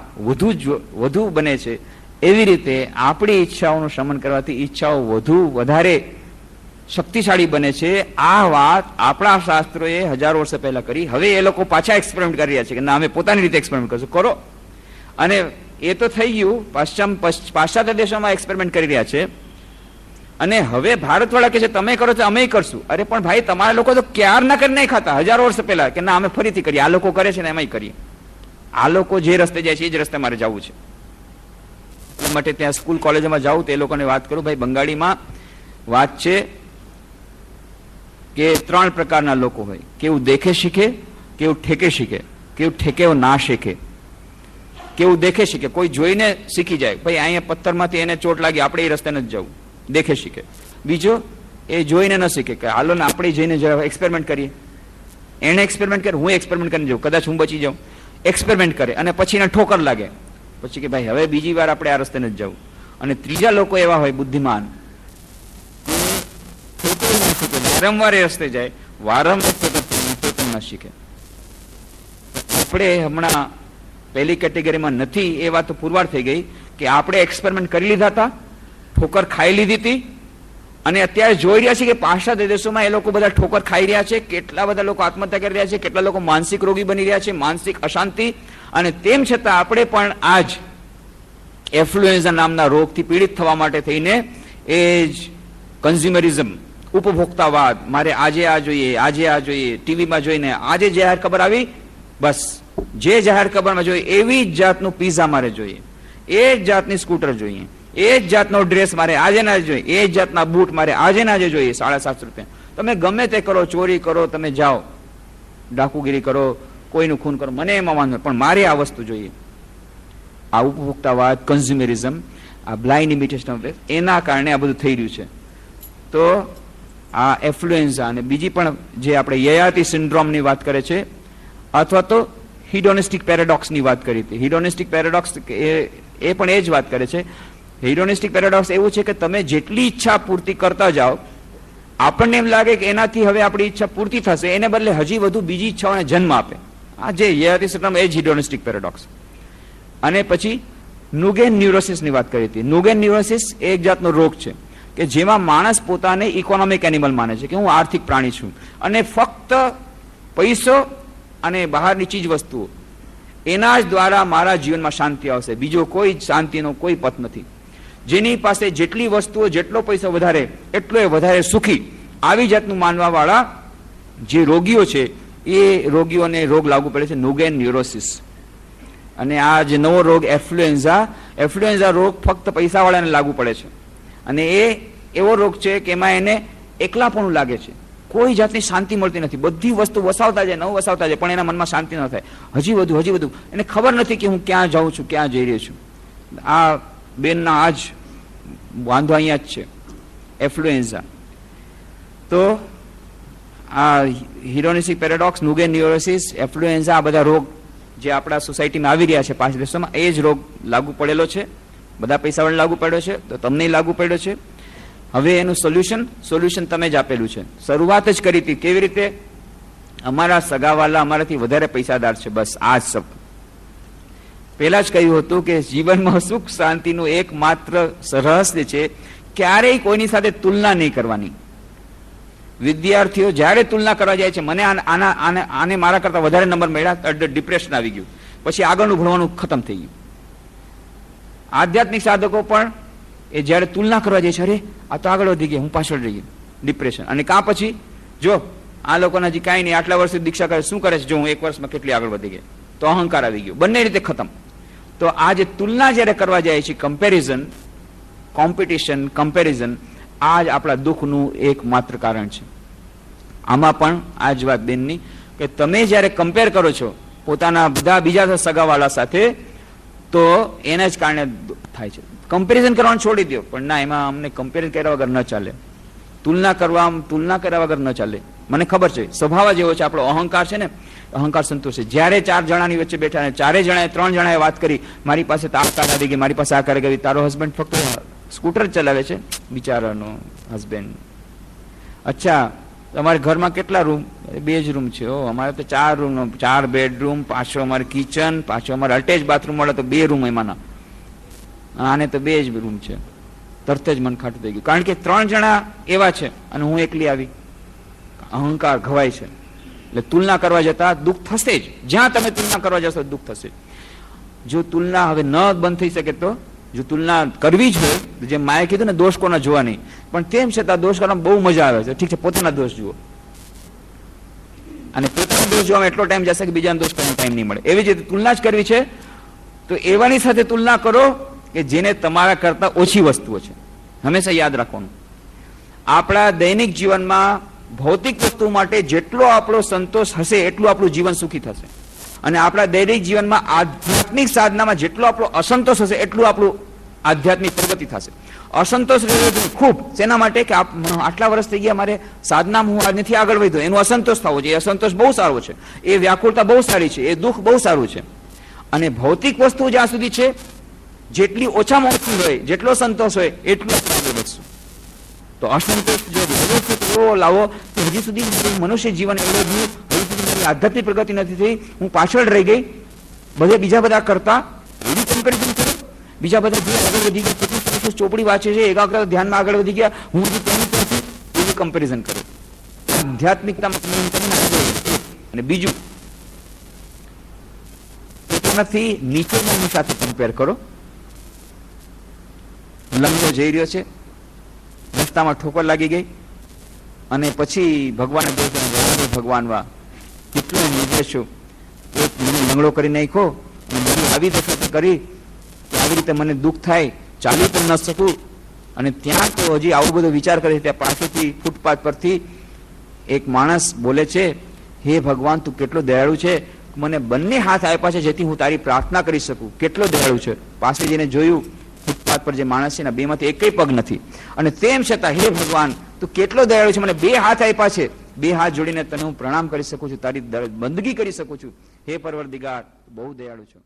વધુ બને છે, એવી રીતે આપણી ઈચ્છાઓનું શમન કરવાથી ઈચ્છાઓ વધારે શક્તિશાળી બને છે. આ વાત આપણા શાસ્ત્રોએ હજારો વર્ષ પહેલા કરી. હવે એ લોકો પાછા એક્સપેરિમેન્ટ કરી રહ્યા છે કે ના, અમે પોતાની રીતે એક્સપેરિમેન્ટ કરશું. કરો. અને એ તો થઈ ગયું, પાશ્ચાત્ય દેશોમાં એક્સપેરિમેન્ટ કરી રહ્યા છે. અને હવે ભારતવાળા કે છે તમે કરો તો અમે કરશું. અરે પણ ભાઈ, તમારા લોકો તો ક્યારના કરી નહીં ખાતા, હજારો વર્ષ પહેલા, કે ના અમે ફરીથી કરીએ. આ લોકો કરે છે ને એમાંય કરીએ. આ લોકો જે રસ્તે જાય છે એ જ રસ્તે મારે જવું છે. એ માટે ત્યાં સ્કૂલ કોલેજમાં જાઉં તો એ લોકોને વાત કરું, ભાઈ બંગાળીમાં વાત છે કે 3 પ્રકારના લોકો હોય. કેવું દેખે શીખે, કેવું ઠેકે શીખે, કેવું ઠેકે ના શીખે. કેવું દેખે શીખે, કોઈ જોઈને શીખી જાય, ભાઈ અહીંયા પથ્થરમાંથી એને ચોટ લાગી, આપણે એ રસ્તે નથી જવું, દેખે શીખે. બીજો, એ જોઈને ન શીખે કે હાલો ને આપણે જઈને જરા એક્સપેરિમેન્ટ કરીએ. એને એક્સપેરિમેન્ટ કરે, હું એક્સપેરિમેન્ટ કરીને જાઉં, કદાચ હું બચી જાઉં. એક્સપેરિમેન્ટ કરે અને પછી એને ઠોકર લાગે, પછી કે ભાઈ હવે બીજી વાર આપણે આ રસ્તે નથી જવું. અને ત્રીજા લોકો એવા હોય બુદ્ધિમાન, વારંવાર એ રસ્તે જાય, વારંવાર ન શીખે. આપણે હમણાં પહેલી કેટેગરીમાં નથી, એ વાત પુરવાર થઈ ગઈ કે આપણે એક્સપેરિમેન્ટ કરી લીધા હતા, ઠોકર ખાઈ લીધી હતી, અને અત્યારે જોઈ રહ્યા છે કે પાશ્ચાત્ય દેશોમાં એ લોકો બધા ઠોકર ખાઈ રહ્યા છે. કેટલા બધા લોકો આત્મહત્યા કરી રહ્યા છે, કેટલા લોકો માનસિક રોગી બની રહ્યા છે, માનસિક અશાંતિ. અને તેમ છતાં આપણે પણ આજ એફ્લુએન્ઝા નામના રોગથી પીડિત થવા માટે થઈને એ જ કન્ઝ્યુમરિઝમ, ઉપભોક્તાવાદ, મારે આજે આ જોઈએ, આજે આ જોઈએ, ટીવીમાં જોઈને આજે જાહેર ખબર આવી, બસ જે જાહેર ખબરમાં જોઈએ એવી જ જાતનું પીઝા મારે જોઈએ, એ જ જાતની સ્કૂટર જોઈએ, એ જ જાતનો ડ્રેસ મારે આજે ના જોઈએ, એ જ જાતના બૂટ મારે આજે ના જોઈએ, 750 રૂપિયા. તમે ગમે તે કરો, ચોરી કરો, તમે જાઓ, ડાકુગીરી કરો, કોઈનું ખૂન કરો, મને એમાં વાંધો, પણ મારે આ વસ્તુ જોઈએ. આ ઉપભોક્તાવાદ, કન્ઝ્યુમરિઝમ, આ બ્લાઇન્ડ ઇમિટેશન ઓફ ફેથ, એના કારણે આ બધું થઈ રહ્યું છે. તો આ એફ્લુએન્ઝા અને બીજી પણ જે આપણે યયાતિ સિન્ડ્રોમની વાત કરે છે, અથવા તો હિડોનિસ્ટિક પેરેડોક્સની વાત કરી હતી. હિડોનિસ્ટિક પેરેડોક્સ એ પણ એ જ વાત કરે છે. હિડોનિસ્ટિક પેરેડોક્સ એવું છે કે તમે જેટલી ઈચ્છા પૂર્તિ કરતા જાઓ, આપણને એમ લાગે કે એનાથી હવે આપણી ઈચ્છા પૂર્તિ થશે, એને બદલે હજી વધુ બીજી ઈચ્છાઓને જન્મ આપે. આ જે યથાર્થમાં એ જ હિડોનિસ્ટિક પેરેડોક્સ. અને પછી નુગેન ન્યુરોસિસની વાત કરી હતી. નુગેન ન્યુરોસિસ એ એક જાતનો રોગ છે કે જેમાં માણસ પોતાને ઇકોનોમિક એનિમલ માને છે કે હું આર્થિક પ્રાણી છું અને ફક્ત પૈસો અને બહારની ચીજ વસ્તુઓ એના જ દ્વારા મારા જીવનમાં શાંતિ આવશે, બીજો કોઈ શાંતિનો કોઈ પથ નથી. જેની પાસે જેટલી વસ્તુઓ, જેટલો પૈસો વધારે એટલો એ વધારે સુખી, આવી જાતનું માનવાવાળા જે રોગીઓ છે એ રોગીઓને રોગ લાગુ પડે છે નુગેન ન્યુરોસિસ. અને આ જે નવો રોગ એફ્લુએન્ઝા રોગ ફક્ત પૈસાવાળાને લાગુ પડે છે. અને એ એવો રોગ છે કે એમાં એને એકલાપણું લાગે છે, કોઈ જાતની શાંતિ મળતી નથી. બધી વસ્તુ વસાવતા જાય, નવું વસાવતા જાય, પણ એના મનમાં શાંતિ ન થાય. હજી વધુ એને ખબર નથી કે હું ક્યાં જાઉં છું, ક્યાં જઈ રહ્યો છું. આ બેનના આ જ વાંધો અહીંયા જ છે, એફ્લુએન્ઝા. તો આ હિડોનિસ્ટિક પેરેડોક્સ, નુગેન ન્યુરોસિસ, એફ્લુએન્ઝા, આ બધા રોગ જે આપણા સોસાયટીમાં આવી રહ્યા છે 5 દેશોમાં, એ જ રોગ લાગુ પડેલો છે. બધા પૈસાવાળાને લાગુ પડ્યો છે, તો તમને લાગુ પડ્યો છે. હવે એનું સોલ્યુશન તમે જ આપેલું છે. શરૂઆત જ કરી હતી કેવી રીતે? અમારા સગાવાલા અમારાથી વધારે પૈસાદાર છે, બસ આ જ સબ. પહેલા જ કહ્યું હતું કે જીવનમાં સુખ શાંતિનું એકમાત્ર રહસ્ય છે ક્યારેય કોઈની સાથે તુલના નહીં કરવાની. વિદ્યાર્થીઓ જ્યારે તુલના કરવા જાય છે, મને આને મારા કરતા વધારે નંબર મળ્યા, ડિપ્રેશન આવી ગયું, પછી આગળનું ભણવાનું ખતમ થઈ ગયું. આધ્યાત્મિક સાધકો પણ એ જ્યારે તુલના કરવા જાય છે, અરે આ તો આગળ વધી ગયા, હું પાછળ રહી ગયો, ડિપ્રેશન. અને કાં પછી જો આ લોકોને હજી કાંઈ નહીં, આટલા વર્ષથી દીક્ષા કરે, શું કરે છે, જો હું 1 વર્ષમાં કેટલી આગળ વધી ગયા, તો અહંકાર આવી ગયો. બંને રીતે ખતમ. તો આ જે તુલના જ્યારે કરવા જાય છે, કમ્પેરિઝન, આ જ આપણા દુઃખનું એકમાત્ર કારણ છે. આમાં પણ આ જ વાત બેનની કે તમે જ્યારે કમ્પેર કરો છો પોતાના બધા બીજા સગાવાળા સાથે, તો એના જ કારણે થાય છે. કમ્પેરિઝન કરવાનું છોડી દો, પણ ના, એમાં અમને કમ્પેરિઝન કર્યા વગર ન ચાલે, તુલના કર્યા વગર ન ચાલે. મને ખબર છે સ્વભાવ જેવો છે આપણો, અહંકાર છે ને, અહંકાર સંતોષ છે. જ્યારે 4 જણાની વચ્ચે બેઠા અને 3 જણાએ વાત કરી, મારી પાસે તો આ કાર આવી ગઈ, મારી પાસે આ કાર આવી, તારો હસબન્ડ ફક્ત સ્કૂટર ચલાવે છે, બિચારાનો હસબન્ડ. અચ્છા, તમારા ઘરમાં કેટલા રૂમ? 2 જ રૂમ છે. ઓ, અમારે તો 4 રૂમ, 4 બેડરૂમ, પાછો અમારે કિચન, પાછો અમારે અટેચ બાથરૂમ મળે તો 2 રૂમ એમાંના. આને તો 2 જ રૂમ છે. તરત જ મન ખાટું થઈ ગયું, કારણ કે 3 જણા એવા છે અને હું એકલી આવી. અહંકાર ઘવાય છે. એટલે તુલના કરવા જતા દુઃખ થશે જ. જ્યાં તમે તુલના કરવા જશો દુઃખ થશે. જો તુલના હવે ન બંધ થઈ શકે, તો જો તુલના કરવી જ હોય, જેમ માએ કીધું ને, દોષ કોના જોવા નહીં, પણ તેમ છતાં દોષ કરવામાં બહુ મજા આવે છે. ઠીક છે, પોતાના દોષ જુઓ, અને પોતાના દોષ જોવામાં એટલો ટાઈમ જશે કે બીજાના દોષ કરવાનો ટાઈમ નહીં મળે. એવી જ રીતે તુલના જ કરવી છે, તો એવાની સાથે તુલના કરો કે જેને તમારા કરતા ઓછી વસ્તુઓ છે. હંમેશા યાદ રાખવાનું, આપણા દૈનિક જીવનમાં ભૌતિક વસ્તુ માટે જેટલો આપણો સંતોષ હશે એટલું આપણું જીવન સુખી થશે. અને આપણા દૈનિક જીવનમાં આધ્યાત્મિક સાધનામાં જેટલો આપણો અસંતોષ હશે એટલું આપણું આધ્યાત્મિક પ્રગતિ થશે. અસંતોષ ખૂબ શેના માટે કે આટલા વર્ષ થઈ ગયા મારે સાધનામાં, હું નથી આગળ વધ્યો, એનો અસંતોષ થવો જોઈએ. એ અસંતોષ બહુ સારો છે, એ વ્યાકુળતા બહુ સારી છે, એ દુઃખ બહુ સારું છે. અને ભૌતિક વસ્તુ જ્યાં સુધી છે, જેટલી ઓછામાં ઓછી હોય, જેટલો સંતોષ હોય એટલું આગળ વધશું. તો અસંતોષ જો એવો લાવો કે હજી સુધી મનુષ્ય જીવન એવો જીવ, હજી સુધી મારી આધ્યાત્મિક પ્રગતિ નથી થઈ, હું પાછળ રહી ગઈ, બીજા બધા કરતા એવી કમ્પેરિઝન કરો. બીજા બધા જે આગળ વધી ગયા, ચોપડી વાંચે છે, એકાગ્ર ધ્યાનમાં આગળ વધી ગયા, હું હજી તેની નથી, એવી કમ્પેરિઝન કરો. આધ્યાત્મિકતામાં. અને બીજું, પોતાનાથી નીચેની સાથે કમ્પેર કરો. લંગડો જઈ રહ્યો છે, રસ્તામાં ઠોકર લાગી ગઈ, અને પછી ભગવાને ભગવાન વા કેટલો નિર્દેશો, એક મને લંગડો કરી નાખ્યો, આવી દશા કરી, આવી રીતે મને દુઃખ થાય, ચાલી પણ ન શકું. અને ત્યાં તો હજી આવું બધો વિચાર કરે છે, ત્યાં પાસેથી ફૂટપાથ પરથી એક માણસ બોલે છે, હે ભગવાન, તું કેટલો દયાળુ છે, મને બંને હાથ આપ્યા છે જેથી હું તારી પ્રાર્થના કરી શકું. કેટલો દયાળુ છે. પાસે જઈને જોયું, ફૂટપાથ પર જે માણસ છે ને, 2માંથી એકેય પગ નથી, અને તેમ છતાં હે ભગવાન, તું કેટલો દયાળુ છે, મને 2 હાથ આપ્યા છે, બે હાથ જોડીને તને હું પ્રણામ કરી શકું છું, તારી બંદગી કરી શકું છું. હે પરવરદિગાર, બહુ દયાળુ છું.